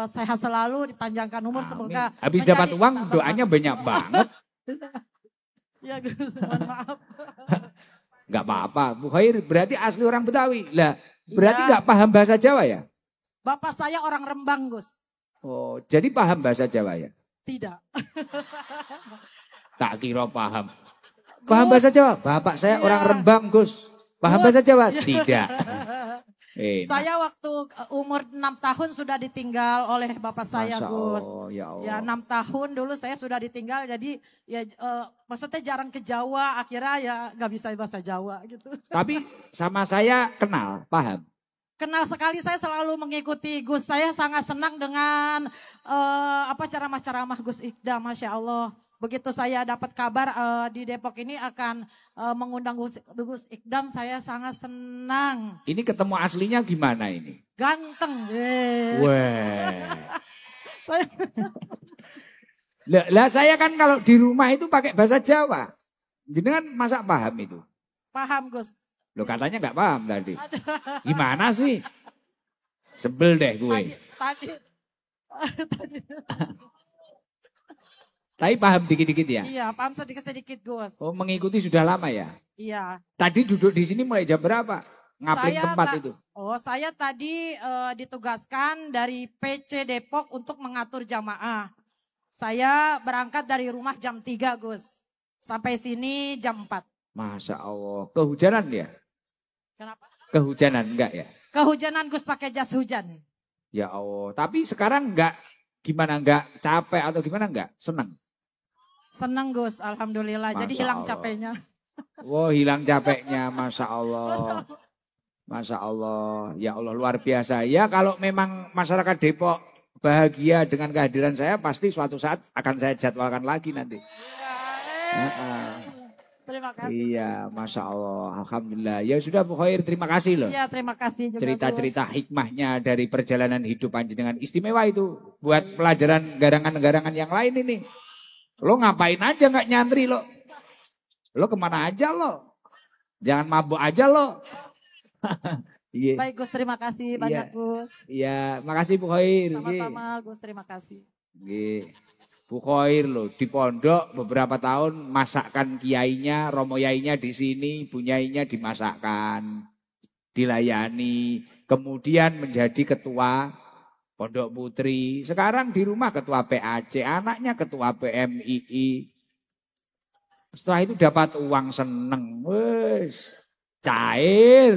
B: sehat selalu, dipanjangkan umur. Amin. Semoga
A: habis dapat uang doanya banyak banget.
B: Ya Gus, mohon maaf.
A: Gak apa-apa, Bu Khair berarti asli orang Betawi. Lah berarti gak paham bahasa Jawa ya?
B: Bapak saya orang Rembang Gus.
A: Oh, jadi paham bahasa Jawa ya?
B: Tidak.
A: Tak kira paham. Paham bahasa Jawa? Bapak saya orang Rembang, Gus. Paham bahasa Jawa? Tidak.
B: Saya waktu umur 6 tahun sudah ditinggal oleh bapak saya, Gus.
A: Ya Allah.
B: Ya 6 tahun dulu saya sudah ditinggal, jadi ya maksudnya jarang ke Jawa, akhirnya ya gak bisa bahasa Jawa gitu.
A: Tapi sama saya kenal, paham?
B: Kenal sekali, saya selalu mengikuti Gus. Saya sangat senang dengan ceramah-ceramah Gus Ikdam, Masya Allah. Begitu saya dapat kabar di Depok ini akan mengundang Gus Ikdam, saya sangat senang.
A: Ini ketemu aslinya gimana ini?
B: Ganteng.
A: Wah. Lah saya kan kalau di rumah itu pakai bahasa Jawa. Jenengan masa paham itu?
B: Paham, Gus.
A: Lo katanya nggak paham tadi. Gimana sih? Sebel deh gue.
B: Tadi.
A: Tapi paham dikit-dikit ya?
B: Iya, paham sedikit-sedikit, Gus.
A: Oh, mengikuti sudah lama ya?
B: Iya.
A: Tadi duduk di sini mulai jam berapa? Ngapain tempat itu?
B: Oh, saya tadi ditugaskan dari PC Depok untuk mengatur jamaah. Saya berangkat dari rumah jam 3, Gus. Sampai sini jam 4.
A: Masya Allah. Kehujanan ya?
B: Kenapa?
A: Kehujanan enggak ya?
B: Kehujanan, Gus, pakai jas hujan.
A: Ya Allah. Tapi sekarang enggak gimana, enggak capek atau gimana, enggak? Senang?
B: Senang, Gus, alhamdulillah.
A: Masya
B: jadi hilang
A: Allah.
B: capeknya.
A: Wow, hilang capeknya, Masya Allah. Masya Allah, ya Allah luar biasa. Ya kalau memang masyarakat Depok bahagia dengan kehadiran saya, pasti suatu saat akan saya jadwalkan lagi nanti.
B: Terima kasih.
A: Iya, Masya Allah, Alhamdulillah. Ya sudah Bu Khair, terima kasih loh.
B: Iya, terima kasih juga,
A: cerita-cerita hikmahnya dari perjalanan hidup panjenengan istimewa itu. Buat pelajaran garangan-garangan yang lain ini. Lo ngapain aja nggak nyantri lo? Lo kemana aja lo? Jangan mabuk aja lo.
B: Yeah. Baik Gus, terima kasih banyak Gus.
A: Iya, makasih Bu Khair.
B: Sama-sama Gus, terima kasih.
A: Bu Khair loh di pondok beberapa tahun masakkan kiainya, romo yainya di sini, bu nyainya dimasakkan, dilayani, kemudian menjadi ketua Pondok Putri. Sekarang di rumah ketua PAC, anaknya ketua PMII. Setelah itu dapat uang seneng, wes cair.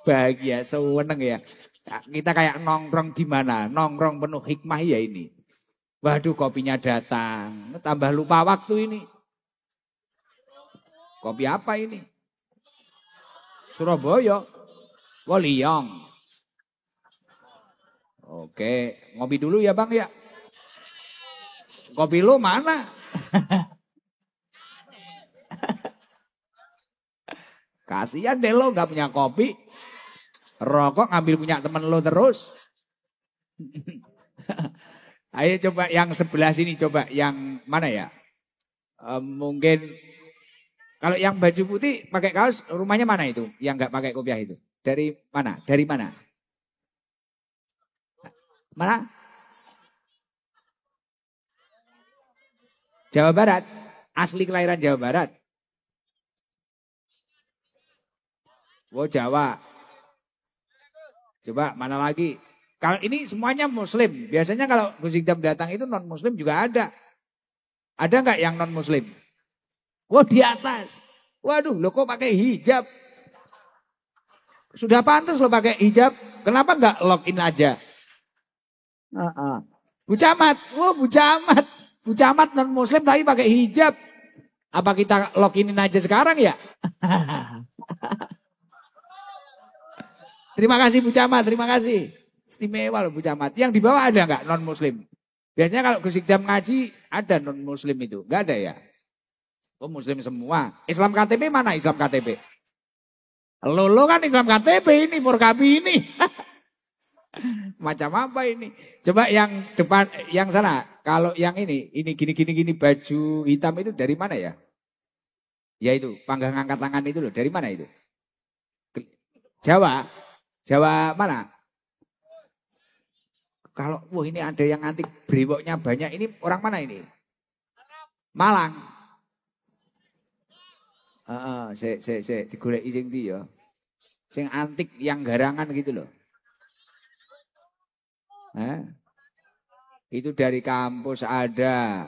A: Bahagia, seneng ya. Kita kayak nongkrong di mana? Nongkrong penuh hikmah ya ini. Waduh, kopinya datang. Tambah lupa waktu ini. Kopi apa ini? Surabaya. Woliyong. Oke, ngopi dulu ya Bang ya. Kopi lu mana? Kasihan deh lo gak punya kopi. Rokok ngambil punya temen lo terus. Ayo coba yang sebelah sini, coba yang mana ya? Mungkin kalau yang baju putih pakai kaos, rumahnya mana itu? Yang nggak pakai kopiah itu? Dari mana? Dari mana? Mana? Jawa Barat. Asli kelahiran Jawa Barat. Oh Jawa. Coba mana lagi? Kalau ini semuanya Muslim. Biasanya kalau Gus Ikdam datang itu non Muslim juga ada. Ada nggak yang non Muslim? Wah di atas. Waduh, lo kok pakai hijab? Sudah pantas lo pakai hijab. Kenapa nggak login aja? Bu Camat, wah Bu Camat. Bu Camat non Muslim tapi pakai hijab. Apa kita loginin aja sekarang ya? Terima kasih Bu Camat, terima kasih. Istimewa loh Bu Camat. Yang di bawah ada nggak non Muslim? Biasanya kalau Gus Ikdam ngaji ada non Muslim itu, nggak ada ya? Oh Muslim semua. Islam KTP mana Islam KTP? Lo kan Islam KTP ini, Forkapi ini. Macam apa ini? Coba yang depan, yang sana. Kalau yang ini gini baju hitam itu dari mana ya? Ya itu, panggang angkat tangan itu loh. Dari mana itu? Jawa. Jawa mana? Kalau wah ini ada yang antik brewoknya banyak. Ini orang mana ini? Malang. Digoleki sing ndi ya. Sing antik yang garangan gitu loh. Itu dari kampus ada.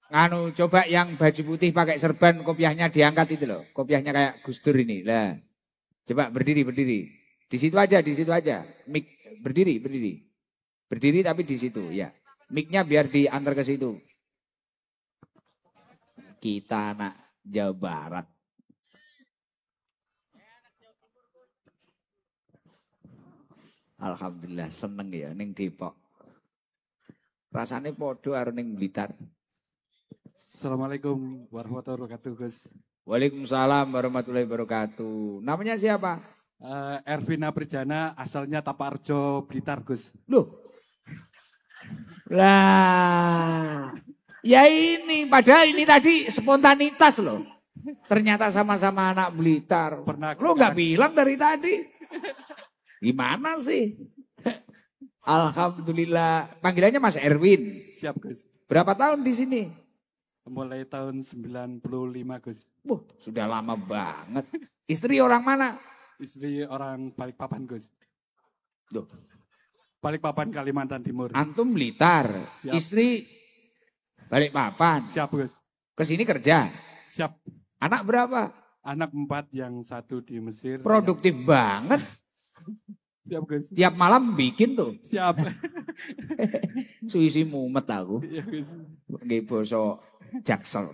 A: nganu coba yang baju putih pakai serban kopiahnya diangkat itu loh. Kopiahnya kayak Gus Dur ini. Lah. Coba berdiri. Di situ aja. Mik berdiri. Berdiri tapi di situ ya. Miknya biar diantar ke situ. Kita anak Jawa Barat. Alhamdulillah seneng ya ning Depok. Rasane podo karo ning Blitar.
C: Assalamualaikum warahmatullahi wabarakatuh, Gus.
A: Waalaikumsalam warahmatullahi wabarakatuh. Namanya siapa?
C: Ervina Prijana, asalnya Taparjo, Blitar, Gus.
A: Loh. Lah. Ya ini, padahal ini tadi spontanitas loh. Ternyata sama-sama anak Blitar. Lo nggak bilang dari tadi. Gimana sih? Alhamdulillah. Panggilannya Mas Erwin.
C: Siap, Gus.
A: Berapa tahun di sini?
C: Mulai tahun 95, Gus.
A: Sudah lama banget. Istri orang mana?
C: Istri orang Balikpapan, Gus.
A: Loh.
C: Balikpapan, Kalimantan Timur.
A: Antum Blitar. Siap. Istri Balikpapan.
C: Siap, Gus.
A: Kesini kerja?
C: Siap.
A: Anak berapa?
C: Anak 4, yang 1 di Mesir.
A: Produktif banget.
C: Siap, Gus.
A: Tiap malam bikin tuh.
C: Siap.
A: Suisi mumet aku.
C: Iya, Gus.
A: Nggih basa Jaksel.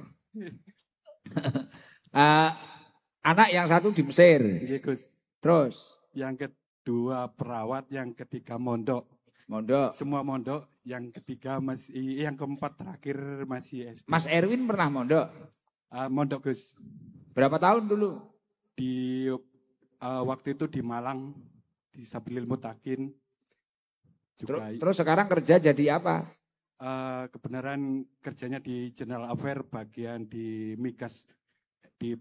A: Anak yang 1 di Mesir.
C: Iya, Gus.
A: Terus?
C: Yang kedua perawat, yang ketiga mondok.
A: Mondok.
C: Semua mondok, yang ketiga masih, yang keempat terakhir masih SD.
A: Mas Erwin pernah mondok?
C: Mondok, Gus.
A: Berapa tahun dulu?
C: Di waktu itu di Malang, di Sabilil Mutakin. Juga,
A: terus sekarang kerja jadi apa?
C: Kebenaran kerjanya di General Affair, bagian di Migas, di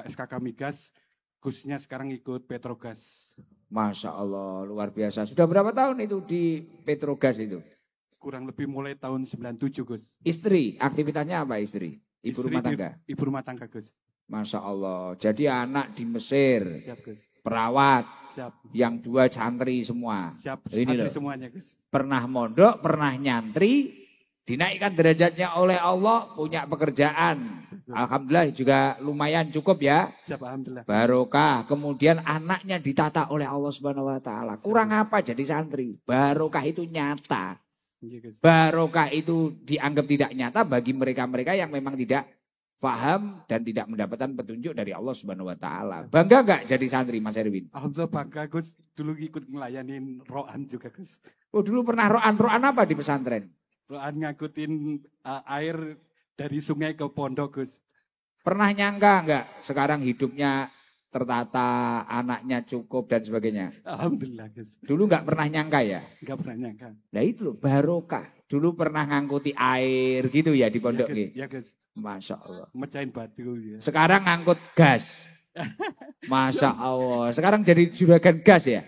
C: SKK Migas, khususnya sekarang ikut Petrogas.
A: Masya Allah, luar biasa. Sudah berapa tahun itu di Petrogas itu?
C: Kurang lebih mulai tahun 97, Gus.
A: Istri, aktivitasnya apa istri? Ibu
C: Istri
A: rumah tangga?
C: Ibu rumah tangga, Gus.
A: Masya Allah, jadi anak di Mesir.
C: Siap, Gus.
A: Perawat.
C: Siap.
A: Yang 2 santri semua.
C: Siap,
A: ini
C: santri
A: loh.
C: semuanya, Gus.
A: Pernah mondok, pernah nyantri, dinaikkan derajatnya oleh Allah, punya pekerjaan. Alhamdulillah juga lumayan cukup ya.
C: Siap, alhamdulillah.
A: Barokah, kemudian anaknya ditata oleh Allah Subhanahu wa taala. Kurang apa jadi santri? Barokah itu nyata. Barokah itu dianggap tidak nyata bagi mereka-mereka yang memang tidak paham dan tidak mendapatkan petunjuk dari Allah Subhanahu wa taala. Bangga enggak jadi santri, Mas Erwin?
C: Alhamdulillah bangga, Gus. Dulu ikut ngelayanin roan juga, Gus.
A: Oh, dulu pernah roan apa di pesantren?
C: Roan ngangkutin air dari sungai ke pondok, Gus.
A: Pernah nyangka enggak sekarang hidupnya tertata, anaknya cukup dan sebagainya?
C: Alhamdulillah, Gus.
A: Dulu enggak pernah nyangka ya?
C: Enggak pernah nyangka.
A: Nah itu loh, barokah. Dulu pernah ngangkuti air gitu ya di pondok nih.
C: Ya, Gus.
A: Masya Allah.
C: Mecahin batu ya.
A: Sekarang ngangkut gas. Masya Allah. Sekarang jadi juragan gas ya?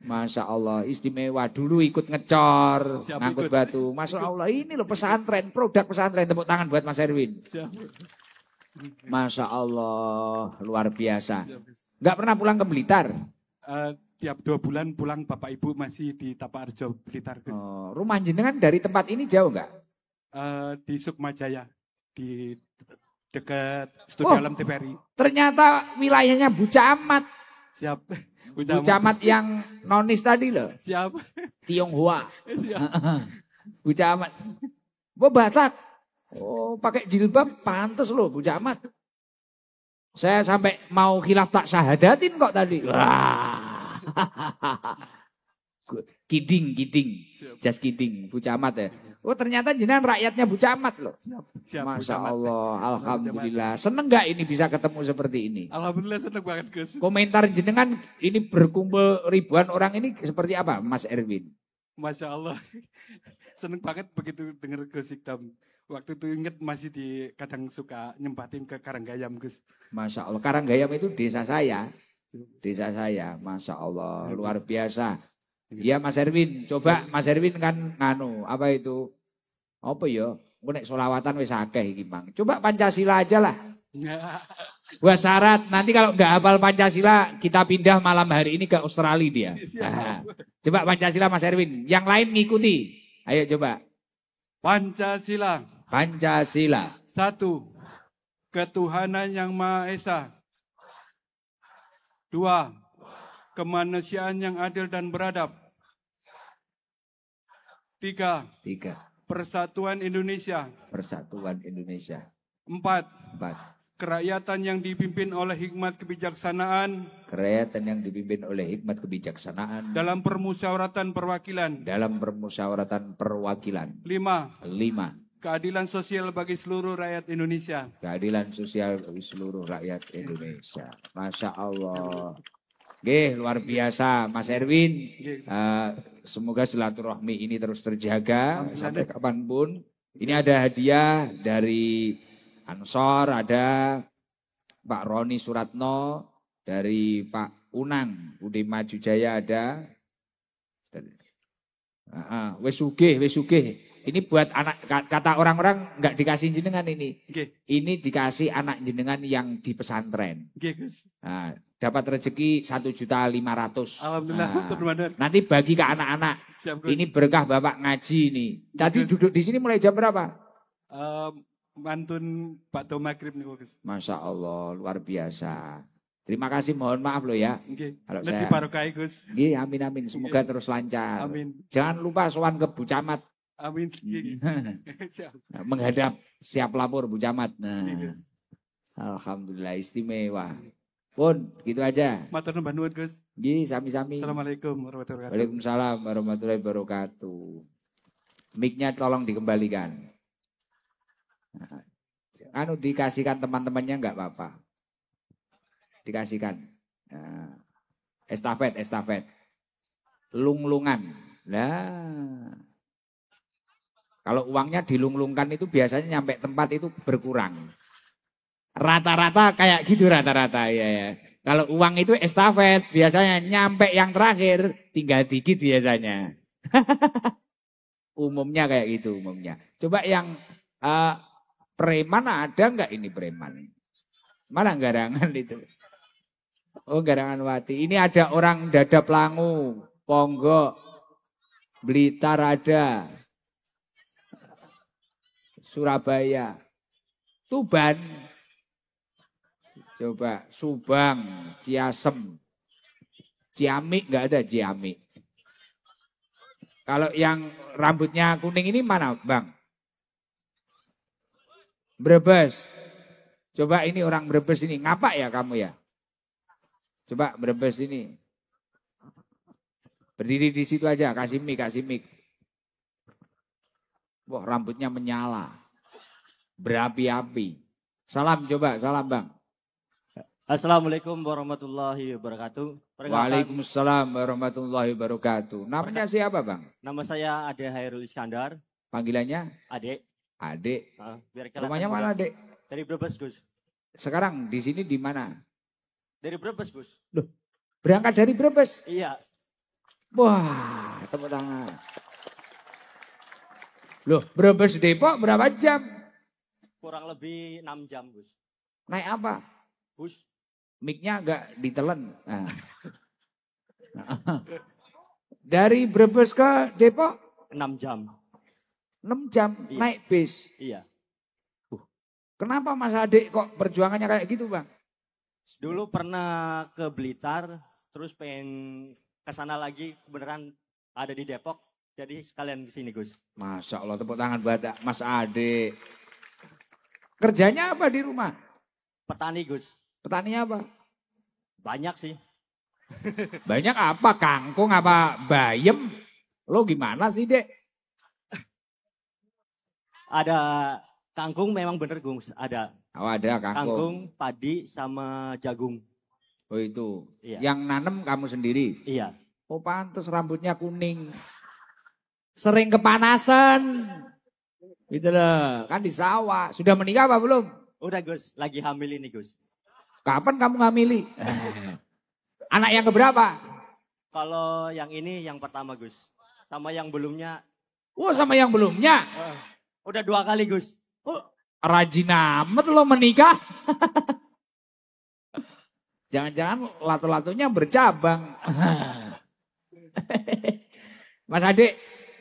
A: Masya Allah. Istimewa. Dulu ikut ngecor, ngangkut batu. Masya Allah. Ini loh pesantren, produk pesantren. Tepuk tangan buat Mas Erwin. Masya Allah. Luar biasa. Nggak pernah pulang ke Blitar?
C: Tiap 2 bulan pulang, Bapak Ibu masih di Taparjo, Blitar, Gus.
A: Oh, rumah jenengan dari tempat ini jauh nggak?
C: Di Sukmajaya. Di dekat studi alam TPRI.
A: Ternyata wilayahnya Bu Camat.
C: Siap.
A: Bu Camat yang nonis tadi loh.
C: Siap.
A: Tionghoa.
C: Siap.
A: Bu Camat. Bu Batak. Oh, pakai jilbab pantes loh Bu Camat. Saya sampai mau khilaf tak syahadatin kok tadi. Wah. Kidding. Just kidding. Bu Camat ya. Oh ternyata jenengan rakyatnya Bu Camat loh.
C: Siap,
A: Masya Allah, alhamdulillah. Seneng gak ini bisa ketemu seperti ini?
C: Alhamdulillah seneng banget, Gus.
A: Komentar jenengan ini berkumpul ribuan orang ini seperti apa, Mas Erwin?
C: Masya Allah, seneng banget begitu dengar Gus Ikdam. Waktu itu inget masih kadang suka nyempatin ke Karanggayam, Gus.
A: Masya Allah, Karanggayam itu desa saya. Desa saya, Masya Allah, luar biasa. Iya Mas Erwin, coba Mas Erwin kan nganu, apa itu? Apa ya? Engko nek selawatan wis akeh iki, Mang. Coba Pancasila aja lah. Buat syarat, nanti kalau nggak hafal Pancasila, kita pindah malam hari ini ke Australia dia. Nah, coba Pancasila Mas Erwin, yang lain ngikuti. Ayo coba.
C: Pancasila.
A: Pancasila.
C: 1. Ketuhanan yang Maha Esa. 2. Kemanusiaan yang adil dan beradab. 3. Persatuan Indonesia.
A: Persatuan Indonesia.
C: 4.
A: 4.
C: Kerakyatan yang dipimpin oleh hikmat kebijaksanaan.
A: Kerakyatan yang dipimpin oleh hikmat kebijaksanaan.
C: Dalam permusyawaratan perwakilan.
A: Dalam permusyawaratan perwakilan.
C: 5. Keadilan sosial bagi seluruh rakyat Indonesia.
A: Keadilan sosial bagi seluruh rakyat Indonesia. Masya Allah. Oke, luar biasa Mas Erwin. Semoga silaturahmi ini terus terjaga sampai kapanpun. Ini ada hadiah dari Ansor, ada Pak Roni Suratno, dari Pak Unang, Ud Maju Jaya ada. Wes sugih. Ini buat anak, kata orang-orang nggak dikasih jenengan ini. Ini dikasih anak jenengan yang di pesantren. Nah, dapat rezeki 1.500.000.
C: Alhamdulillah.
A: Nanti bagi ke anak-anak. Ini berkah Bapak ngaji ini. Tadi duduk di sini mulai jam berapa?
C: Mantun Pak Maghrib nih Gus.
A: Masya Allah, luar biasa. Terima kasih, mohon maaf loh ya. Kalau
C: saya barokai Gus.
A: Amin. Semoga terus lancar.
C: Amin.
A: Jangan lupa sowan ke Bu Camat.
C: Amin.
A: Menghadap siap lapor Bu Camat. Nah, alhamdulillah istimewa. Pun gitu aja.
C: Matur nuwun Gus.
A: Sami-sami.
C: Assalamualaikum warahmatullahi wabarakatuh.
A: Waalaikumsalam warahmatullahi wabarakatuh. Mic-nya tolong dikembalikan. Dikasihkan teman-temannya enggak apa-apa. Dikasihkan. Estafet. Lunglungan. Nah. Kalau uangnya dilunglungkan itu biasanya nyampe tempat itu berkurang. Rata-rata kayak gitu rata-rata ya. Kalau uang itu estafet biasanya nyampe yang terakhir tinggal dikit biasanya. Umumnya kayak gitu umumnya. Coba yang preman ada enggak ini preman? Mana garangan itu? Oh garangan Wati. Ini ada orang Dadap Langu, Ponggok, Blitar ada, Surabaya, Tuban, coba Subang, Ciasem, Ciamik enggak ada Ciamik. Kalau yang rambutnya kuning ini mana Bang? Brebes. Coba ini orang Brebes ini. Ngapa ya kamu ya? Coba Brebes ini. Berdiri di situ aja. Kasih mic. Wah rambutnya menyala. Berapi-api. Salam Bang.
D: Assalamualaikum warahmatullahi wabarakatuh.
A: Waalaikumsalam warahmatullahi wabarakatuh. Namanya siapa Bang?
D: Nama saya Ade Hairul Iskandar.
A: Panggilannya?
D: Adik.
A: Rumahnya mana Dek?
D: Dari Brebes Gus.
A: Sekarang di sini di mana?
D: Dari Brebes Gus.
A: Loh, berangkat dari Brebes?
D: Iya.
A: Wah, tepuk tangan. Loh, Brebes Depok berapa jam?
D: Kurang lebih 6 jam Gus.
A: Naik apa?
D: Bus.
A: Mic-nya agak ditelen. Nah. Dari Brebes ke Depok?
D: 6 jam.
A: 6 jam iya. Naik bis?
D: Iya.
A: Kenapa Mas Adik kok perjuangannya kayak gitu Bang?
D: Dulu pernah ke Blitar, terus pengen kesana lagi, beneran ada di Depok, jadi sekalian kesini Gus.
A: Masya Allah, tepuk tangan buat Mas Adik. Kerjanya apa di rumah?
D: Petani Gus.
A: Petani apa?
D: Banyak sih.
A: Banyak apa? Kangkung apa bayem? Lo gimana sih Dek?
D: Ada kangkung memang bener Gus, ada.
A: Oh ada kangkung.
D: Kangkung, padi sama jagung.
A: Oh itu.
D: Iya.
A: Yang nanem kamu sendiri?
D: Iya.
A: Oh pantes rambutnya kuning. Sering kepanasan. Gitu loh, kan di sawah. Sudah menikah apa belum?
D: Udah Gus, lagi hamil ini Gus.
A: Kapan kamu ngamili? Anak yang keberapa?
D: Kalau yang ini yang pertama Gus. Sama yang belumnya.
A: Oh sama yang belumnya?
D: Udah 2 kali Gus.
A: Oh, rajin amat lo menikah. Jangan-jangan lato-latonya bercabang. Mas Adik,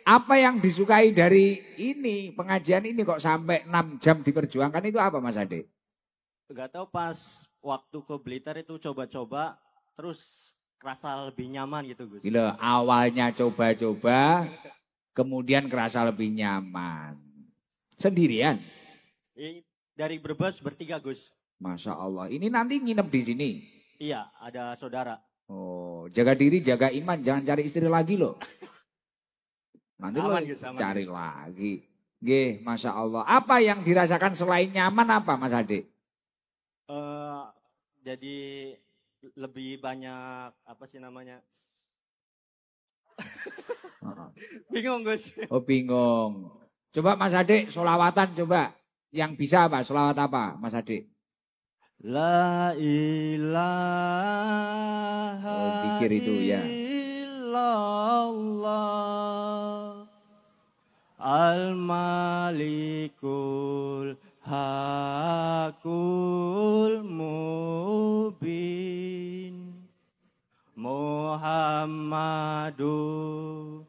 A: Apa yang disukai dari ini, pengajian ini kok sampai 6 jam diperjuangkan itu apa Mas Ade?
D: Gak tahu pas waktu ke Blitar itu coba-coba terus kerasa lebih nyaman gitu Gus.
A: Gila, awalnya coba-coba kemudian kerasa lebih nyaman. Sendirian?
D: Dari Brebes bertiga Gus.
A: Masya Allah, ini nanti nginep di sini?
D: Iya, ada saudara.
A: Oh, jaga diri, jaga iman, jangan cari istri lagi loh. Nanti
D: aman,
A: lo
D: Gus, aman,
A: cari
D: Gus.
A: lagi. Nggih, Masya Allah. Apa yang dirasakan selain nyaman apa Mas Ade?
D: Jadi lebih banyak apa sih namanya? Bingung Gus.
A: Oh bingung. Coba Mas Ade solawatan coba. Yang bisa apa? Solawat apa Mas Ade?
D: La ilaha
A: zikir itu ya.
D: illallah al-malikul hakul mubin Muhammadur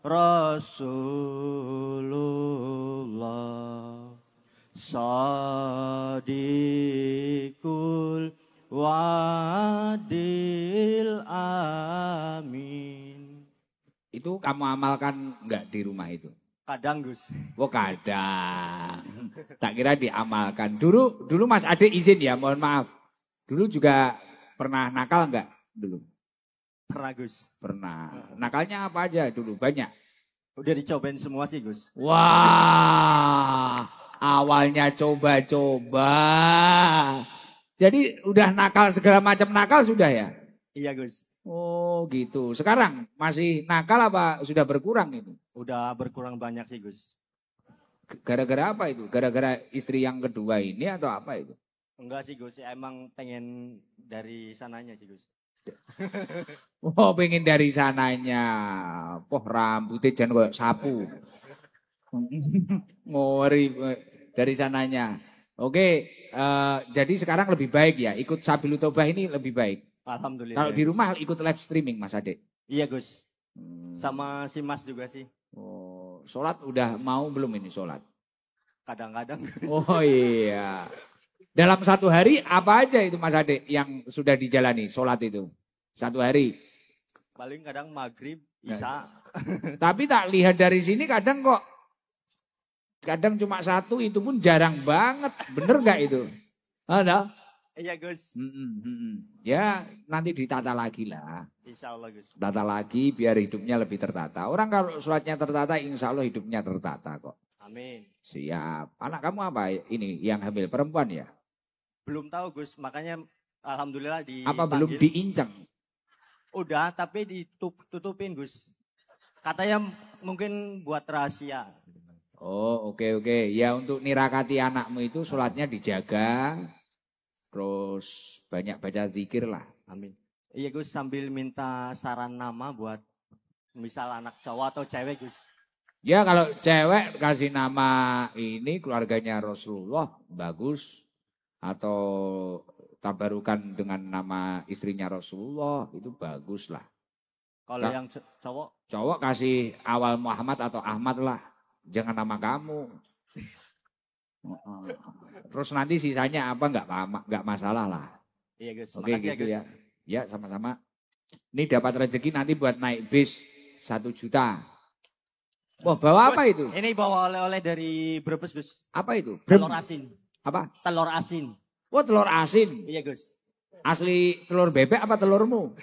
D: Rasulullah Sadiqul Wadil Amin.
A: Itu kamu amalkan enggak di rumah itu?
D: Kadang Gus.
A: Oh kadang. Tak kira diamalkan. Dulu Mas Ade izin ya, mohon maaf. Dulu juga pernah nakal enggak dulu?
D: Pernah Gus.
A: Pernah. Nakalnya apa aja dulu? Banyak.
D: Udah dicobain semua sih Gus.
A: Wah, awalnya coba-coba. Jadi udah nakal segala macam nakal sudah ya?
D: Iya Gus.
A: Oh gitu. Sekarang masih nakal apa sudah berkurang itu?
D: Udah berkurang banyak sih Gus.
A: Gara-gara apa itu? Gara-gara istri yang kedua ini atau apa itu?
D: Enggak sih Gus, emang pengen dari sananya sih Gus.
A: Oh pengen dari sananya. Poh rambutnya jangan kayak sapu. Ngori dari sananya. Oke, jadi sekarang lebih baik ya. Ikut Sabilul Taubah ini lebih baik.
D: Alhamdulillah.
A: Kalau di rumah ikut live streaming Mas Ade.
D: Iya Gus. Sama si Mas juga sih.
A: Oh, sholat udah mau belum ini sholat?
D: Kadang-kadang.
A: Oh iya. Dalam satu hari apa aja itu Mas Ade yang sudah dijalani sholat itu? Satu hari.
D: Paling kadang maghrib, isya.
A: Tapi tak lihat dari sini kadang kok. Kadang cuma satu itu pun jarang banget. Bener gak itu? Ada?
D: Iya Gus.
A: Ya nanti ditata lagi lah.
D: Insya Allah Gus.
A: Tata lagi biar hidupnya lebih tertata. Orang kalau sholatnya tertata insya Allah hidupnya tertata kok.
D: Amin.
A: Siap. Anak kamu apa ini yang hamil perempuan ya?
D: Belum tahu Gus, makanya alhamdulillah
A: Apa belum diinceng?
D: Udah, tapi ditutupin Gus. Katanya mungkin buat rahasia.
A: Oh oke. Ya untuk nirakati anakmu itu sholatnya dijaga. Terus banyak baca zikir lah.
D: Amin. Iya Gus, sambil minta saran nama buat misal anak cowok atau cewek Gus.
A: Ya kalau cewek kasih nama ini keluarganya Rasulullah bagus. Atau tabarukan dengan nama istrinya Rasulullah itu bagus lah.
D: Kalau yang cowok?
A: Cowok kasih awal Muhammad atau Ahmad lah. Jangan nama kamu. Terus nanti sisanya apa nggak masalah lah.
D: Iya Gus.
A: Oke
D: Makasih
A: gitu
D: Gus.
A: ya. Ya sama-sama. Ini dapat rezeki nanti buat naik bis 1 juta. Wah bawa apa itu?
D: Ini bawa oleh-oleh dari Brebes Gus.
A: Apa itu?
D: Telur asin.
A: Apa?
D: Telur asin.
A: Wah telur asin.
D: Iya Gus.
A: Asli telur bebek apa telurmu?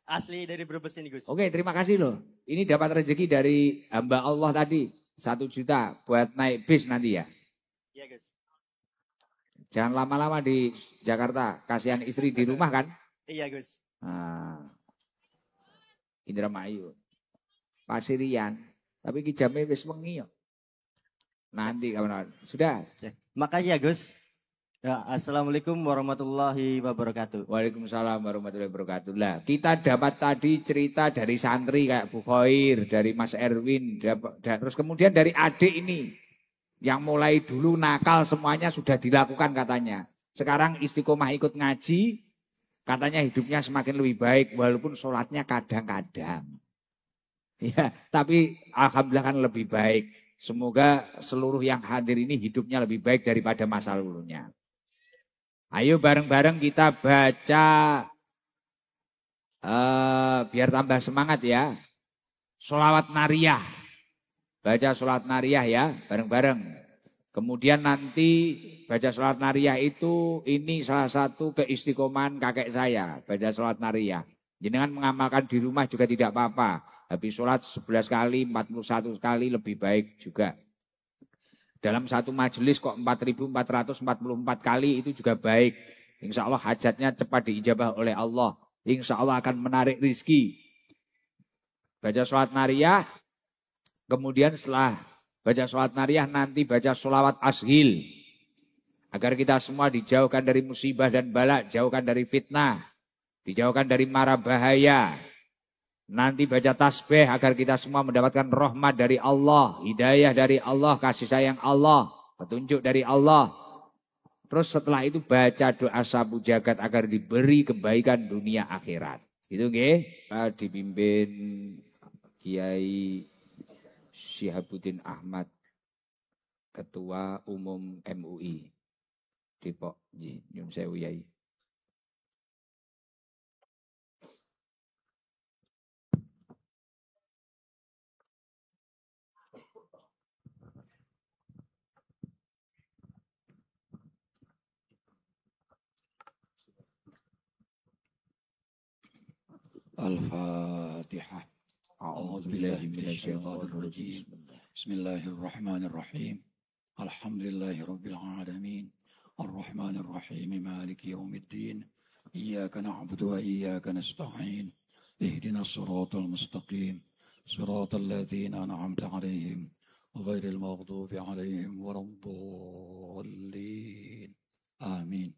D: Asli dari Brebes ini Gus.
A: Oke terima kasih loh. Ini dapat rezeki dari hamba Allah tadi. 1 juta buat naik bis nanti ya.
D: Iya Gus.
A: Jangan lama-lama di Jakarta. Kasihan istri di rumah kan?
D: Iya Gus.
A: Indramayu. Pasirian. Tapi ki jame wis wengi yo. Nanti kawan-kawan. Sudah.
D: Makasih ya Gus. Ya, Assalamualaikum warahmatullahi wabarakatuh.
A: Waalaikumsalam warahmatullahi wabarakatuh. Lah, kita dapat tadi cerita dari santri kayak Bu Khoir, dari Mas Erwin, terus kemudian dari adik ini. Yang mulai dulu nakal semuanya sudah dilakukan katanya. Sekarang istiqomah ikut ngaji, katanya hidupnya semakin lebih baik walaupun sholatnya kadang-kadang. Ya, tapi alhamdulillah kan lebih baik. Semoga seluruh yang hadir ini hidupnya lebih baik daripada masa lalunya. Ayo bareng-bareng kita baca biar tambah semangat ya. Sholawat nariyah. Baca sholawat nariyah ya, bareng-bareng. Kemudian nanti baca sholawat nariyah itu ini salah satu keistiqomahan kakek saya. Baca sholawat nariyah. Jenengan mengamalkan di rumah juga tidak apa-apa. Habis sholat 11 kali, 41 kali lebih baik juga. Dalam satu majelis kok 4.444 kali itu juga baik. Insya Allah hajatnya cepat diijabah oleh Allah. Insya Allah akan menarik rizki. Baca sholat nariyah. Kemudian setelah baca sholat nariyah nanti baca sholawat ashil. Agar kita semua dijauhkan dari musibah dan bala. Jauhkan dari fitnah. Dijauhkan dari mara bahaya. Nanti baca tasbih agar kita semua mendapatkan rahmat dari Allah, hidayah dari Allah, kasih sayang Allah, petunjuk dari Allah. Terus setelah itu baca doa sabu jagat agar diberi kebaikan dunia akhirat. Gitu nggih. Dipimpin Kiai Syihabuddin Ahmad, Ketua Umum MUI Depok. Nyun sewu Yai.
E: الفاتحة. أعوذ بالله من الشيطان الرجيم. بسم الله الرحمن الرحيم. الحمد لله رب العالمين الرحمن الرحيم مالك يوم الدين إياك نعبد وإياك نستعين اهدنا الصراط المستقيم صراط الذين أنعمت عليهم غير المغضوب عليهم ولا الضالين آمين.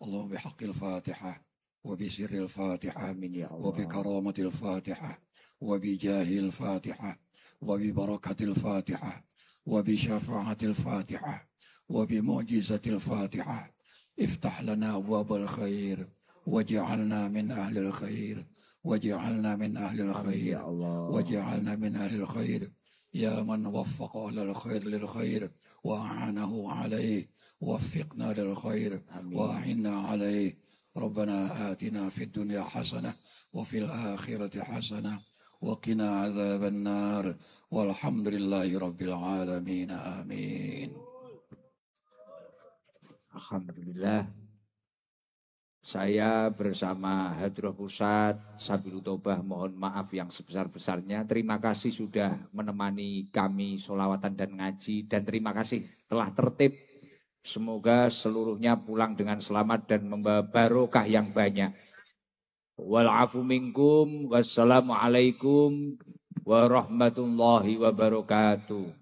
E: اللهم بحق الفاتحة وبسر الفاتحة وبكرامة الفاتحة وبجاه الفاتحة وببركة الفاتحة وبشفاعة الفاتحة وبمعجزة الفاتحة افتح لنا أبواب الخير وجعلنا من أهل الخير وجعلنا من أهل الخير وجعلنا من أهل الخير يا من وفق أهل الخير للخير وأعانه عليه وفقنا للخير وأعنا عليه. ربنا آتنا في الدنيا حسنة وفي الآخرة حسنة وقنا عذاب النار والحمد لله رب العالمين آمين.
A: Alhamdulillah. Saya bersama Hadroh Pusat Sabilu Taubah mohon maaf yang sebesar-besarnya. Terima kasih sudah menemani kami sholawatan dan ngaji. Dan terima kasih telah tertib. Semoga seluruhnya pulang dengan selamat dan membawa barokah yang banyak. Wal-afu minkum. Wassalamualaikum warahmatullahi wabarakatuh.